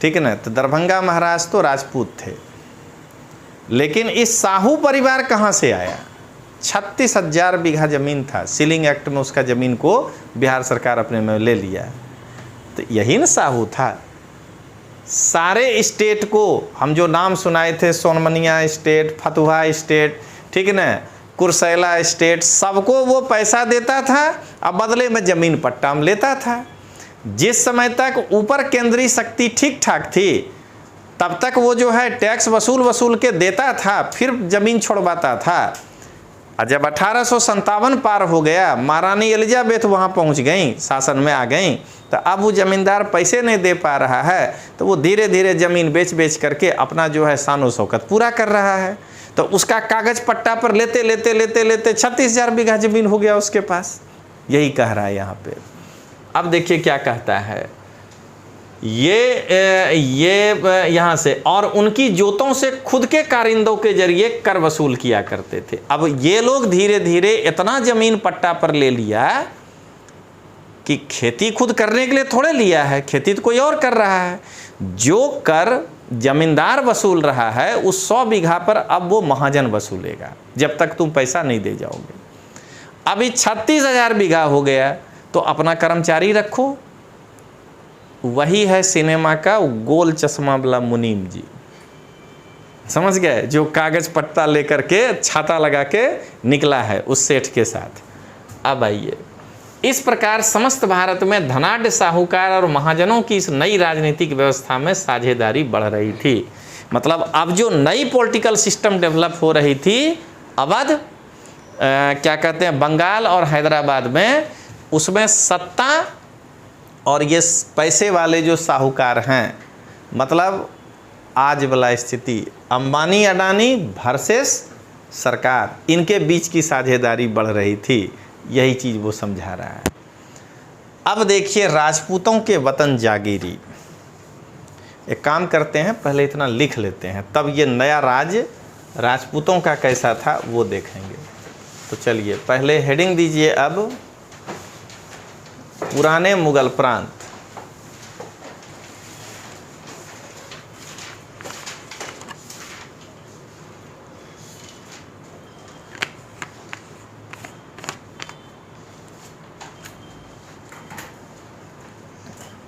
ठीक है ना, तो दरभंगा महाराज तो राजपूत थे, लेकिन इस साहू परिवार कहाँ से आया? 36,000 बीघा ज़मीन था, सीलिंग एक्ट में उसका ज़मीन को बिहार सरकार अपने में ले लिया, तो यही ना साहू था। सारे स्टेट को हम जो नाम सुनाए थे, सोनमनिया स्टेट, फतुहा स्टेट, ठीक है ना, कुर्सेला स्टेट, सबको वो पैसा देता था, अब बदले में ज़मीन पट्टा में लेता था। जिस समय तक ऊपर केंद्रीय शक्ति ठीक ठाक थी तब तक वो जो है टैक्स वसूल के देता था, फिर ज़मीन छोड़वाता था। और जब 1857 पार हो गया, महारानी एलिजाबेथ वहाँ पहुँच गई, शासन में आ गई, तो अब वो ज़मींदार पैसे नहीं दे पा रहा है, तो वो धीरे धीरे ज़मीन बेच करके अपना जो है शान शौकत पूरा कर रहा है। तो उसका कागज़ पट्टा पर लेते 36,000 बीघा ज़मीन हो गया उसके पास। यही कह रहा है यहाँ पे। अब देखिए क्या कहता है, ये यहाँ से, और उनकी जोतों से खुद के कारिंदों के जरिए कर वसूल किया करते थे। अब ये लोग धीरे धीरे इतना ज़मीन पट्टा पर ले लिया कि खेती खुद करने के लिए थोड़े लिया है, खेती तो कोई और कर रहा है। जो कर जमींदार वसूल रहा है उस 100 बीघा पर अब वो महाजन वसूलेगा जब तक तुम पैसा नहीं दे जाओगे। अभी 36,000 बीघा हो गया तो अपना कर्मचारी रखो। वही है सिनेमा का गोल चश्मा वाला मुनीम जी, समझ गए, जो कागज पट्टा लेकर के छाता लगा के निकला है उस सेठ के साथ। अब आइए, इस प्रकार समस्त भारत में धनाढ्य साहूकार और महाजनों की इस नई राजनीतिक व्यवस्था में साझेदारी बढ़ रही थी। मतलब अब जो नई पॉलिटिकल सिस्टम डेवलप हो रही थी अवध, क्या कहते हैं, बंगाल और हैदराबाद में, उसमें सत्ता और ये पैसे वाले जो साहूकार हैं, मतलब आज वाला स्थिति अंबानी अडानी वर्सेस सरकार, इनके बीच की साझेदारी बढ़ रही थी। यही चीज़ वो समझा रहा है। अब देखिए राजपूतों के वतन जागीरी। एक काम करते हैं, पहले इतना लिख लेते हैं, तब ये नया राज्य राजपूतों का कैसा था वो देखेंगे। तो चलिए पहले हेडिंग दीजिए, अब पुराने मुगल प्रांत।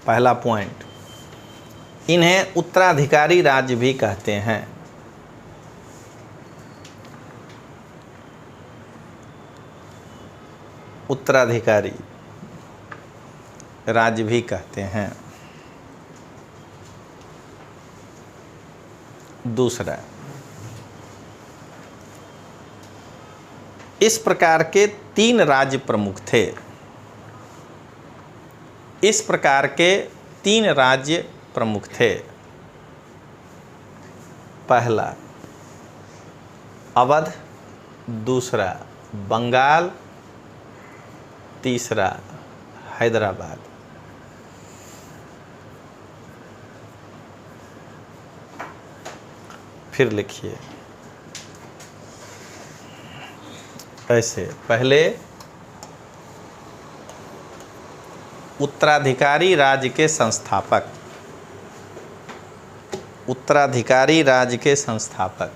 पहला पॉइंट, इन्हें उत्तराधिकारी राज्य भी कहते हैं। उत्तराधिकारी राज्य भी कहते हैं। दूसरा, इस प्रकार के 3 राज्य प्रमुख थे। इस प्रकार के 3 राज्य प्रमुख थे। पहला अवध, दूसरा बंगाल, तीसरा हैदराबाद। फिर लिखिए ऐसे, पहले उत्तराधिकारी राज्य के संस्थापक। उत्तराधिकारी राज्य के संस्थापक।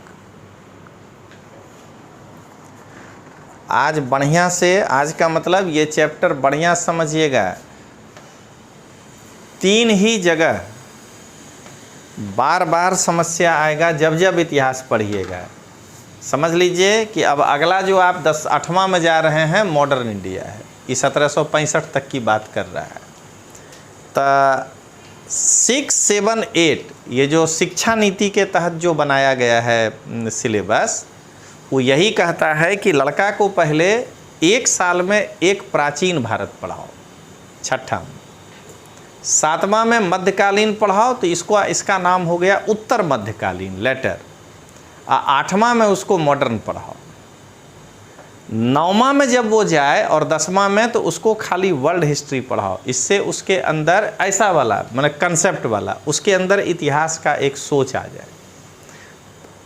आज बढ़िया से, आज का मतलब ये चैप्टर बढ़िया समझिएगा, 3 ही जगह बार बार समस्या आएगा जब जब इतिहास पढ़िएगा। समझ लीजिए कि अब अगला जो आप 8वां में जा रहे हैं मॉडर्न इंडिया है, ये 1765 तक की बात कर रहा है। तो 6, 7, 8 ये जो शिक्षा नीति के तहत जो बनाया गया है सिलेबस, वो यही कहता है कि लड़का को पहले 1 साल में एक प्राचीन भारत पढ़ाओ। छठा में। सातवां में मध्यकालीन पढ़ाओ तो इसका नाम हो गया उत्तर मध्यकालीन, लेटर। आठवां में उसको मॉडर्न पढ़ाओ। नौवां में जब वो जाए और 10वां में तो उसको खाली वर्ल्ड हिस्ट्री पढ़ाओ। इससे उसके अंदर ऐसा वाला माने कंसेप्ट वाला उसके अंदर इतिहास का एक सोच आ जाए।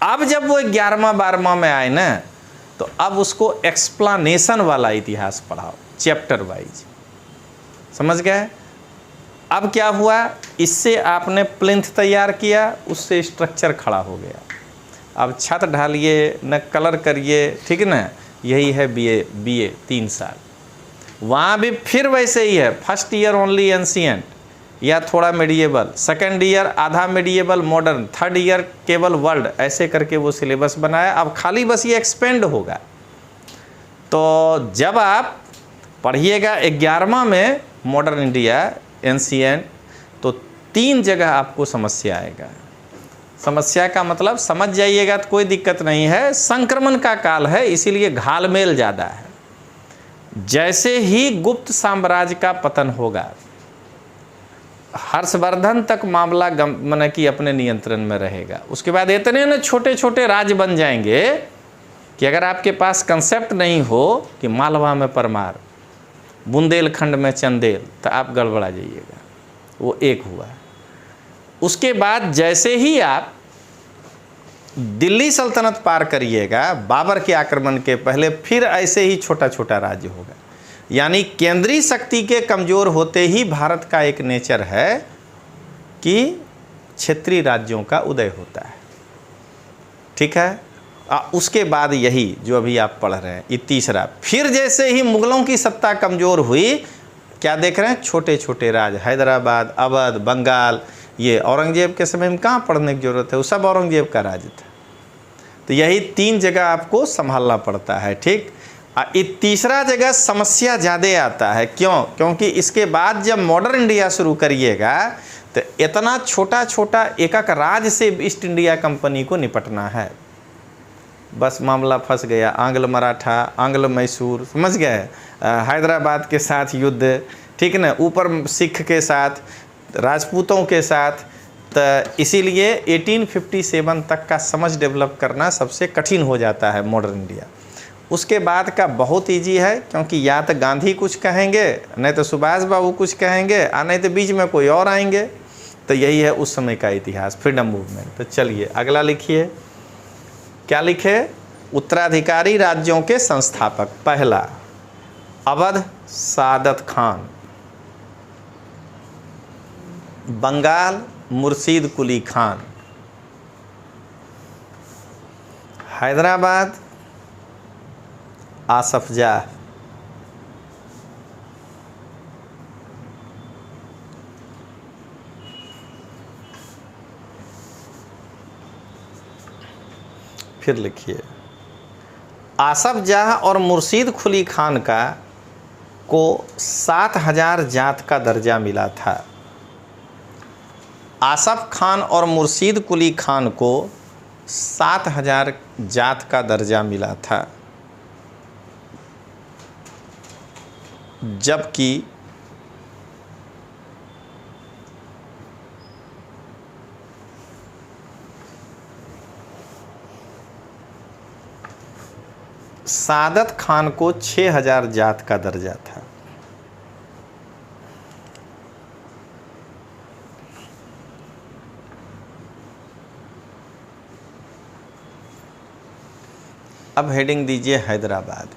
अब जब वो 11वां 12वां में आए ना तो अब उसको एक्सप्लेनेशन वाला इतिहास पढ़ाओ, चैप्टर वाइज। समझ गए? अब क्या हुआ, इससे आपने प्लिंथ तैयार किया, उससे स्ट्रक्चर खड़ा हो गया। अब छत ढालिए न कलर करिए, ठीक है ना। यही है बीए 3 साल। वहाँ भी फिर वैसे ही है, फर्स्ट ईयर ओनली एंशिएंट या थोड़ा मेडिएबल, सेकेंड ईयर आधा मेडिएबल मॉडर्न, थर्ड ईयर केवल वर्ल्ड, ऐसे करके वो सिलेबस बनाया। अब खाली बस ये एक्सपेंड होगा। तो जब आप पढ़िएगा 11वां में मॉडर्न इंडिया एंशिएंट तो 3 जगह आपको समस्या आएगा। समस्या का मतलब समझ जाइएगा तो कोई दिक्कत नहीं है, संक्रमण का काल है इसीलिए घालमेल ज़्यादा है। जैसे ही गुप्त साम्राज्य का पतन होगा, हर्षवर्धन तक मामला माने कि अपने नियंत्रण में रहेगा। उसके बाद इतने न छोटे छोटे राज्य बन जाएंगे कि अगर आपके पास कंसेप्ट नहीं हो कि मालवा में परमार, बुंदेलखंड में चंदेल, तो आप गड़बड़ा जाइएगा। वो एक हुआ। उसके बाद जैसे ही आप दिल्ली सल्तनत पार करिएगा बाबर के आक्रमण के पहले, फिर ऐसे ही छोटा छोटा राज्य होगा। यानी केंद्रीय शक्ति के कमज़ोर होते ही भारत का एक नेचर है कि क्षेत्रीय राज्यों का उदय होता है। ठीक है। उसके बाद यही जो अभी आप पढ़ रहे हैं ये तीसरा। फिर जैसे ही मुगलों की सत्ता कमज़ोर हुई, क्या देख रहे हैं, छोटे छोटे राज्य, हैदराबाद, अवध, बंगाल। ये औरंगजेब के समय में कहाँ पढ़ने की ज़रूरत है, वो सब औरंगजेब का राज्य था। तो यही 3 जगह आपको संभालना पड़ता है। ठीक। ये तीसरा जगह समस्या ज़्यादा आता है। क्यों? क्योंकि इसके बाद जब मॉडर्न इंडिया शुरू करिएगा तो इतना छोटा छोटा एक एक राज्य से ईस्ट इंडिया कंपनी को निपटना है। बस मामला फंस गया। आंग्ल मराठा, आंग्ल मैसूर, समझ गए, हैदराबाद के साथ युद्ध, ठीक ना, ऊपर सिख के साथ, राजपूतों के साथ। तो इसीलिए 1857 तक का समझ डेवलप करना सबसे कठिन हो जाता है मॉडर्न इंडिया। उसके बाद का बहुत इजी है, क्योंकि या तो गांधी कुछ कहेंगे, नहीं तो सुभाष बाबू कुछ कहेंगे, नहीं तो बीच में कोई और आएंगे। तो यही है उस समय का इतिहास, फ्रीडम मूवमेंट। तो चलिए अगला लिखिए। क्या लिखे? उत्तराधिकारी राज्यों के संस्थापक। पहला अवध सादत खान, बंगाल मुर्शीद कुली खान, हैदराबाद आसफ जाह, फिर लिखिए आसफ जाह और मुर्शीद कुली खान को 7000 जात का दर्जा मिला था। आसफ खान और मुर्शीद कुली खान को 7000 जात का दर्जा मिला था, जबकि सादत खान को 6000 जात का दर्जा था। अब हेडिंग दीजिए हैदराबाद।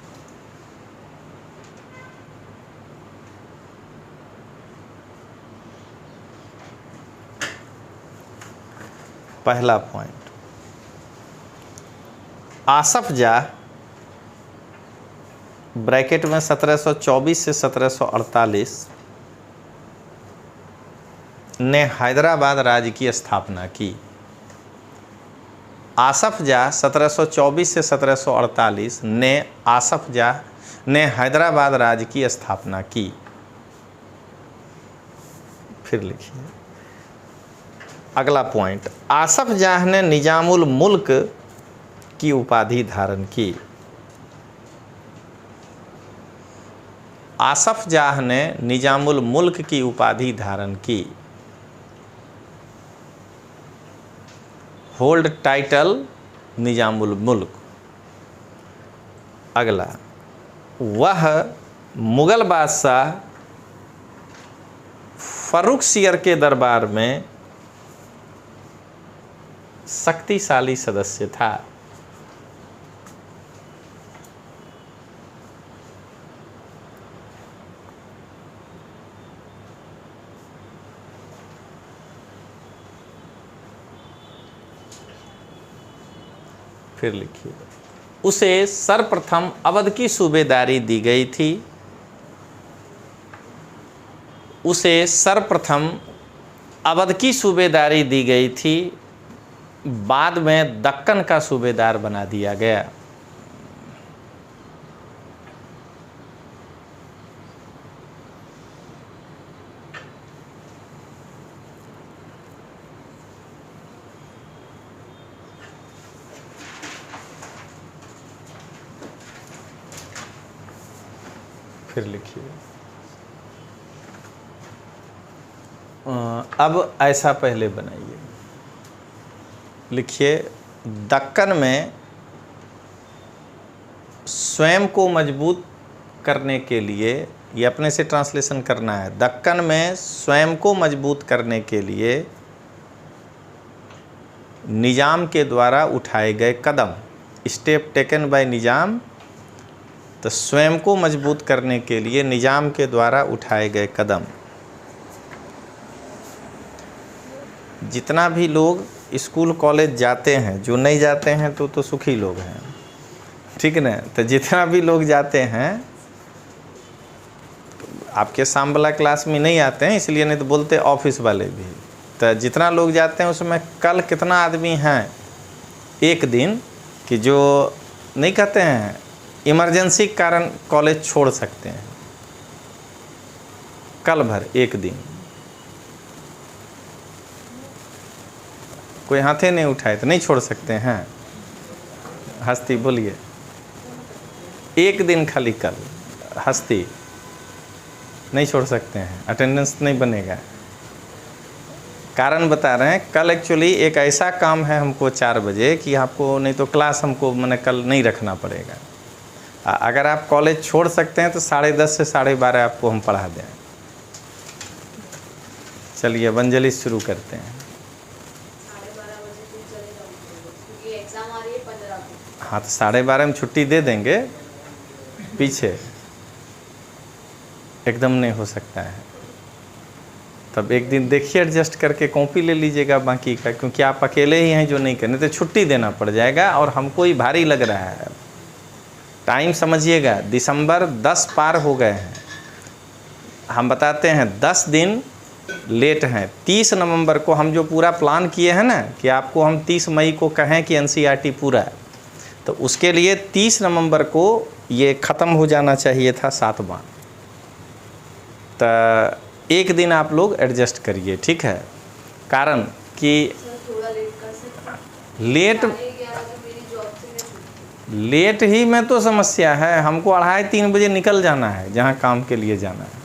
पहला पॉइंट, आसफ जाह ब्रैकेट में 1724 से 1748 ने हैदराबाद राज्य की स्थापना की। आसफ जाह 1724 से 1748 ने आसफ जाह ने हैदराबाद राज्य की स्थापना की। फिर लिखिए अगला पॉइंट, आसफ जाह ने निजामुल मुल्क की उपाधि धारण की। आसफ जाह ने निजामुल मुल्क की उपाधि धारण की। होल्ड टाइटल निजामुल मुल्क। अगला, वह मुगल बादशाह फर्रुखसियर के दरबार में शक्तिशाली सदस्य था। फिर लिखिए, उसे सर्वप्रथम अवध की सूबेदारी दी गई थी। उसे सर्वप्रथम अवध की सूबेदारी दी गई थी, बाद में दक्कन का सूबेदार बना दिया गया। फिर लिखिए, अब ऐसा पहले बनाइए। लिखिए, दक्कन में स्वयं को मजबूत करने के लिए, ये अपने से ट्रांसलेशन करना है। दक्कन में स्वयं को मजबूत करने के लिए निजाम के द्वारा उठाए गए कदम, स्टेप टेकन बाय निजाम। तो स्वयं को मजबूत करने के लिए निजाम के द्वारा उठाए गए कदम। जितना भी लोग स्कूल कॉलेज जाते हैं, जो नहीं जाते हैं तो सुखी लोग हैं, ठीक है ना। तो जितना भी लोग जाते हैं, आपके शाम वाला क्लास में नहीं आते हैं इसलिए, नहीं तो बोलते ऑफिस वाले भी। तो जितना लोग जाते हैं उसमें कल कितना आदमी हैं एक दिन कि जो नहीं कहते हैं इमरजेंसी के कारण कॉलेज छोड़ सकते हैं, कल भर एक दिन। कोई हाथे नहीं उठाए तो नहीं छोड़ सकते हैं। हस्ती बोलिए, एक दिन खाली कल हस्ती नहीं छोड़ सकते हैं, अटेंडेंस नहीं बनेगा। कारण बता रहे हैं, कल एक्चुअली एक ऐसा काम है हमको 4 बजे कि आपको नहीं तो क्लास हमको मैंने कल नहीं रखना पड़ेगा। अगर आप कॉलेज छोड़ सकते हैं तो 10:30 से 12:30 आपको हम पढ़ा दें। चलिए वंजलि शुरू करते हैं। 12:30 बजे तुम चले जाओ क्योंकि एग्जाम आ रही है 15 को। हाँ तो 12:30 में छुट्टी दे देंगे, पीछे एकदम नहीं हो सकता है। तब एक दिन देखिए एडजस्ट करके कॉपी ले लीजिएगा बाकी का, क्योंकि आप अकेले ही हैं जो नहीं करने, तो छुट्टी देना पड़ जाएगा और हमको ही भारी लग रहा है। टाइम समझिएगा, दिसंबर 10 पार हो गए हैं, हम बताते हैं 10 दिन लेट हैं। 30 नवंबर को हम जो पूरा प्लान किए हैं ना कि आपको हम 30 मई को कहें कि एनसीईआरटी पूरा है, तो उसके लिए 30 नवंबर को ये ख़त्म हो जाना चाहिए था 7वां। तो एक दिन आप लोग एडजस्ट करिए, ठीक है। कारण कि थोड़ा लेट कर सकते हैं। लेट 11:30 तो मेरी जॉब से मैं छुट्टी। लेट ही में तो समस्या है, हमको 2:30-3 बजे निकल जाना है जहाँ काम के लिए जाना है,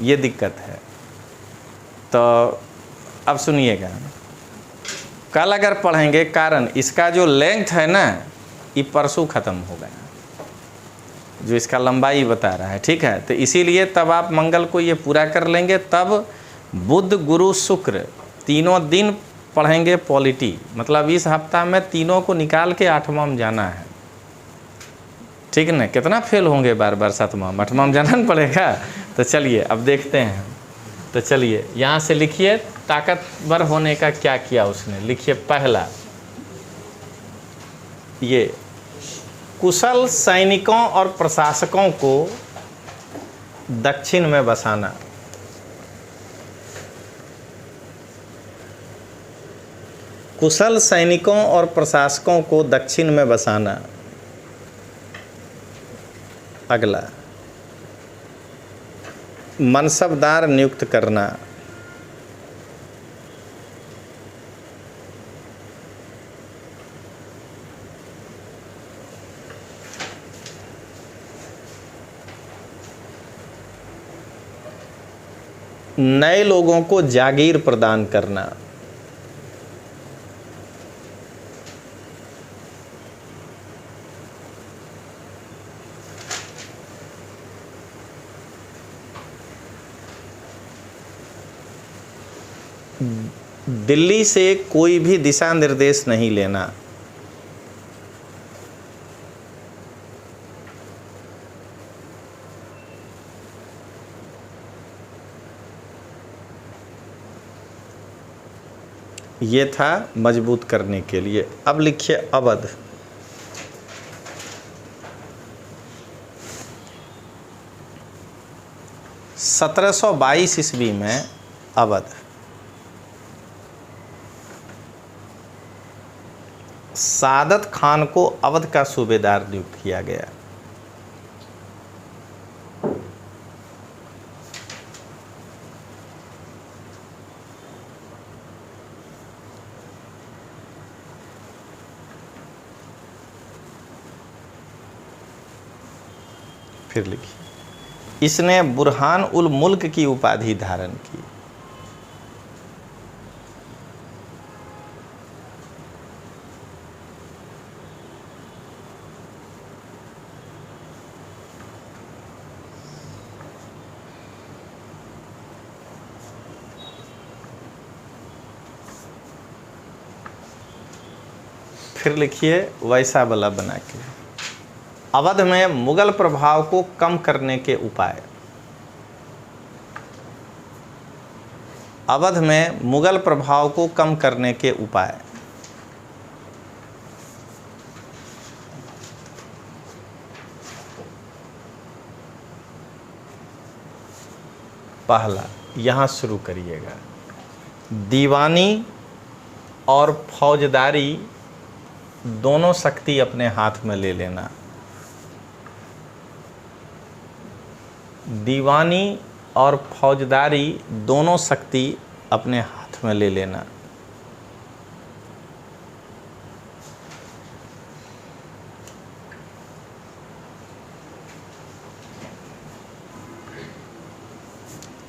ये दिक्कत है। तो अब सुनिएगा, कल अगर पढ़ेंगे, कारण इसका जो लेंथ है ना ये परसों ख़त्म हो गया, जो इसका लंबाई बता रहा है, ठीक है। तो इसीलिए तब आप मंगल को ये पूरा कर लेंगे, तब बुध गुरु शुक्र तीनों दिन पढ़ेंगे पॉलिटी। मतलब इस हफ्ता में तीनों को निकाल के 8वां में जाना है, ठीक है ना। कितना फेल होंगे बार बार 7वां 8वां में जाना पड़ेगा। तो चलिए अब देखते हैं। तो चलिए यहाँ से लिखिए, ताकतवर होने का क्या किया उसने। लिखिए, पहला ये कुशल सैनिकों और प्रशासकों को दक्षिण में बसाना। कुशल सैनिकों और प्रशासकों को दक्षिण में बसाना। अगला, मनसबदार नियुक्त करना। नए लोगों को जागीर प्रदान करना। दिल्ली से कोई भी दिशा निर्देश नहीं लेना। ये था मजबूत करने के लिए। अब लिखिए अवध। सत्रह 1722 ईस्वी में अवध। सादत खान को अवध का सूबेदार नियुक्त किया गया। फिर लिखिए, इसने बुरहान उल मुल्क की उपाधि धारण की। फिर लिखिए वैसा वाला बना के, अवध में मुगल प्रभाव को कम करने के उपाय। अवध में मुगल प्रभाव को कम करने के उपाय। पहला, यहाँ शुरू करिएगा, दीवानी और फौजदारी दोनों शक्ति अपने हाथ में ले लेना। दीवानी और फौजदारी दोनों शक्ति अपने हाथ में ले लेना।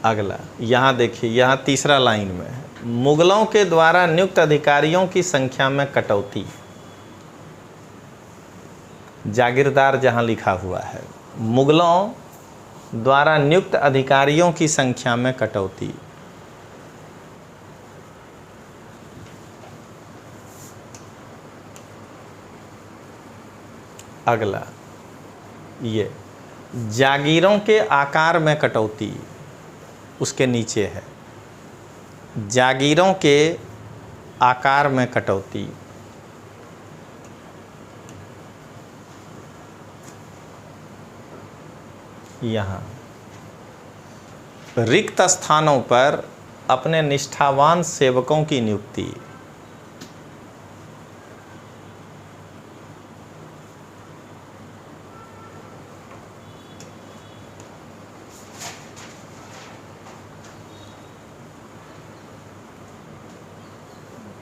अगला, यहाँ देखिए, यहाँ तीसरा लाइन में है, मुगलों के द्वारा नियुक्त अधिकारियों की संख्या में कटौती। जागीरदार जहाँ लिखा हुआ है, मुगलों द्वारा नियुक्त अधिकारियों की संख्या में कटौती। अगला, ये जागीरों के आकार में कटौती, उसके नीचे है, जागीरों के आकार में कटौती। यहाँ रिक्त स्थानों पर अपने निष्ठावान सेवकों की नियुक्ति।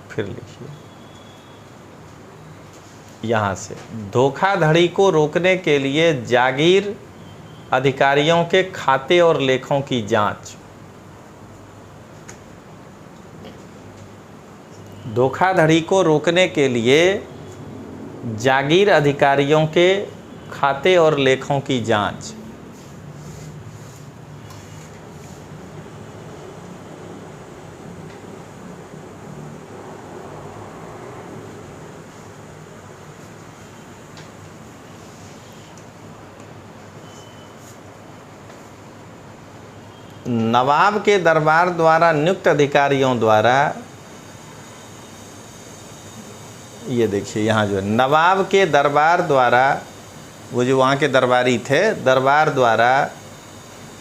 फिर लिखिए, यहाँ से धोखाधड़ी को रोकने के लिए जागीर अधिकारियों के खाते और लेखों की जांच। धोखाधड़ी को रोकने के लिए जागीर अधिकारियों के खाते और लेखों की जांच। नवाब के दरबार द्वारा नियुक्त अधिकारियों द्वारा, ये देखिए यहाँ जो नवाब के दरबार द्वारा, वो जो वहाँ के दरबारी थे, दरबार द्वारा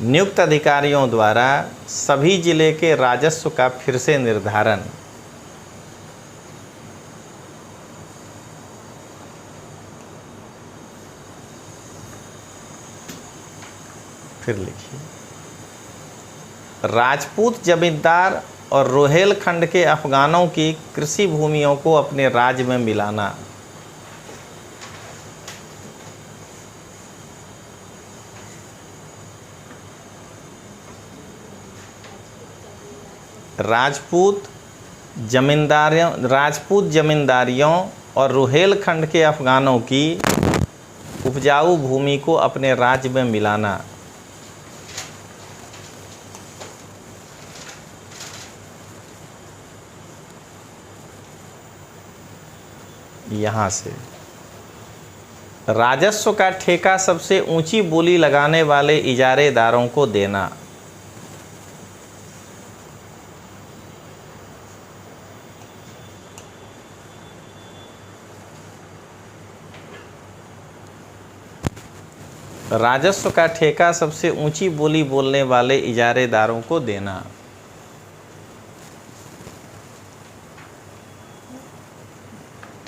नियुक्त अधिकारियों द्वारा सभी जिले के राजस्व का फिर से निर्धारण। फिर लिखिए, राजपूत जमींदार और रोहेलखंड के अफगानों की कृषि भूमियों को अपने राज्य में मिलाना। राजपूत जमींदारियों और रुहेलखंड के अफगानों की उपजाऊ भूमि को अपने राज्य में मिलाना। यहाँ से राजस्व का ठेका सबसे ऊंची बोली लगाने वाले इजारेदारों को देना। राजस्व का ठेका सबसे ऊंची बोली बोलने वाले इजारेदारों को देना।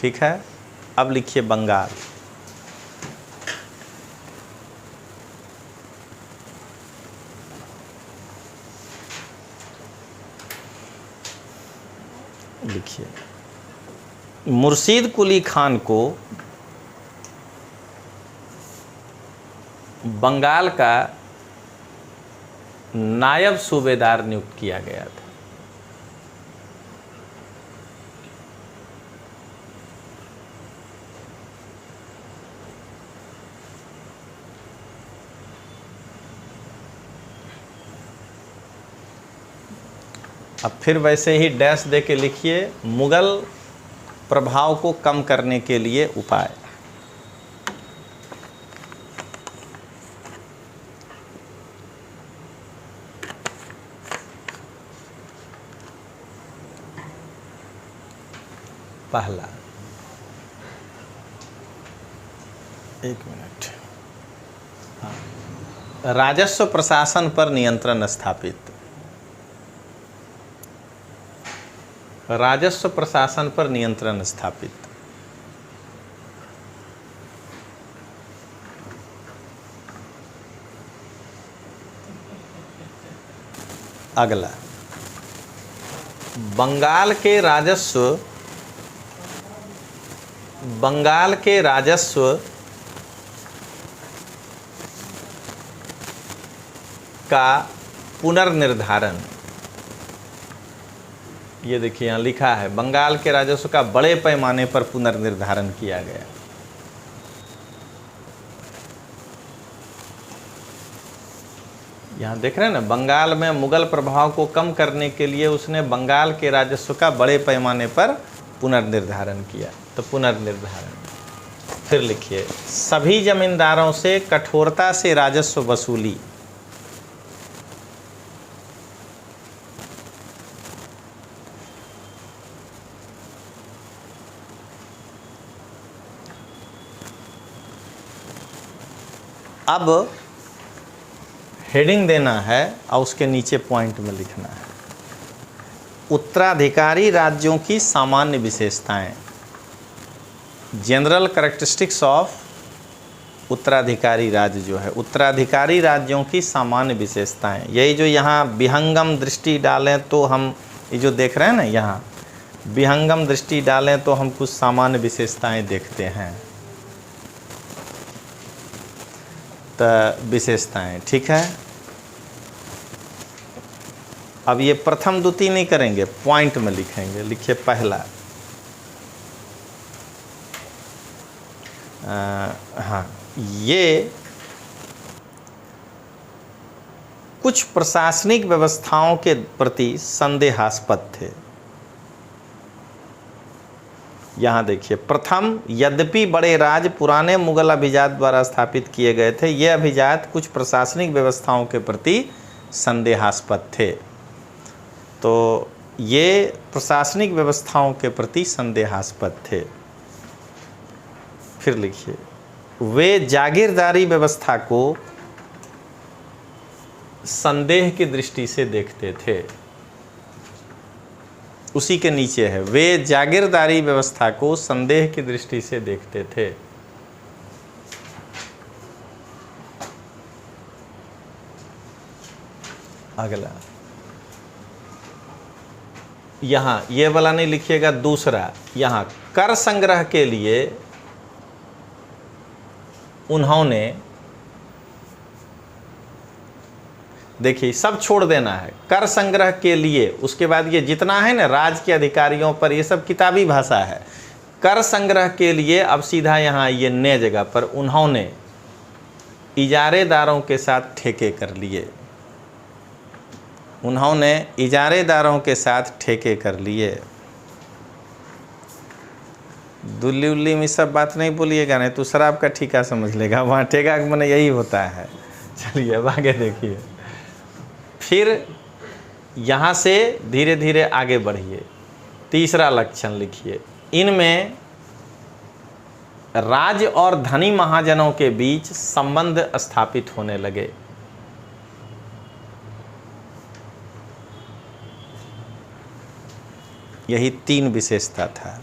ठीक है, अब लिखिए बंगाल। लिखिए मुर्शीद कुली खान को बंगाल का नायब सूबेदार नियुक्त किया गया था। अब फिर वैसे ही डैश दे के लिखिए मुगल प्रभाव को कम करने के लिए उपाय। पहला, एक मिनट, हाँ, राजस्व प्रशासन पर नियंत्रण स्थापित। राजस्व प्रशासन पर नियंत्रण स्थापित। अगला, बंगाल के राजस्व का पुनर्निर्धारण। ये देखिए यहाँ लिखा है बंगाल के राजस्व का बड़े पैमाने पर पुनर्निर्धारण किया गया। यहाँ देख रहे हैं ना, बंगाल में मुगल प्रभाव को कम करने के लिए उसने बंगाल के राजस्व का बड़े पैमाने पर पुनर्निर्धारण किया। तो पुनर्निर्धारण, फिर लिखिए सभी जमींदारों से कठोरता से राजस्व वसूली। अब हेडिंग देना है और उसके नीचे पॉइंट में लिखना है उत्तराधिकारी राज्यों की सामान्य विशेषताएं। जनरल कैरेक्टरिस्टिक्स ऑफ उत्तराधिकारी राज्य जो है, उत्तराधिकारी राज्यों की सामान्य विशेषताएं। यही जो यहाँ विहंगम दृष्टि डालें तो हम, ये जो देख रहे हैं ना यहाँ विहंगम दृष्टि डालें तो हम कुछ सामान्य विशेषताएं देखते हैं। तो विशेषताएं, ठीक है। अब ये प्रथम द्वितीय नहीं करेंगे, पॉइंट में लिखेंगे। लिखिए पहला, हाँ, ये कुछ प्रशासनिक व्यवस्थाओं के प्रति संदेहास्पद थे। यहाँ देखिए प्रथम, यद्यपि बड़े राज्य पुराने मुगल अभिजात द्वारा स्थापित किए गए थे, ये अभिजात कुछ प्रशासनिक व्यवस्थाओं के प्रति संदेहास्पद थे। तो ये प्रशासनिक व्यवस्थाओं के प्रति संदेहास्पद थे। फिर लिखिए वे जागीरदारी व्यवस्था को संदेह की दृष्टि से देखते थे। उसी के नीचे है वे जागीरदारी व्यवस्था को संदेह की दृष्टि से देखते थे। अगला, यहाँ ये वाला नहीं लिखिएगा, दूसरा, यहाँ कर संग्रह के लिए उन्होंने देखिए सब छोड़ देना है, कर संग्रह के लिए। उसके बाद ये जितना है ना राज के अधिकारियों पर, ये सब किताबी भाषा है। कर संग्रह के लिए अब सीधा यहाँ आइए नए जगह पर, उन्होंने इजारेदारों के साथ ठेके कर लिए। उन्होंने इजारेदारों के साथ ठेके कर लिए। दुल्ली उल्ली में सब बात नहीं बोलिएगा, नहीं तो शराब का ठेका समझ लेगा। वहाँ ठेका का माने यही होता है। चलिए अब आगे देखिए। फिर यहाँ से धीरे धीरे आगे बढ़िए। तीसरा लक्षण लिखिए। इनमें राज और धनी महाजनों के बीच संबंध स्थापित होने लगे। यही 3 विशेषता था।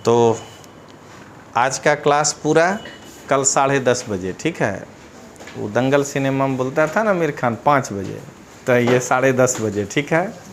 तो आज का क्लास पूरा कल 10:30 बजे, ठीक है। वो दंगल सिनेमा में बोलता था ना आमिर खान 5 बजे, तो ये 10:30 बजे, ठीक है।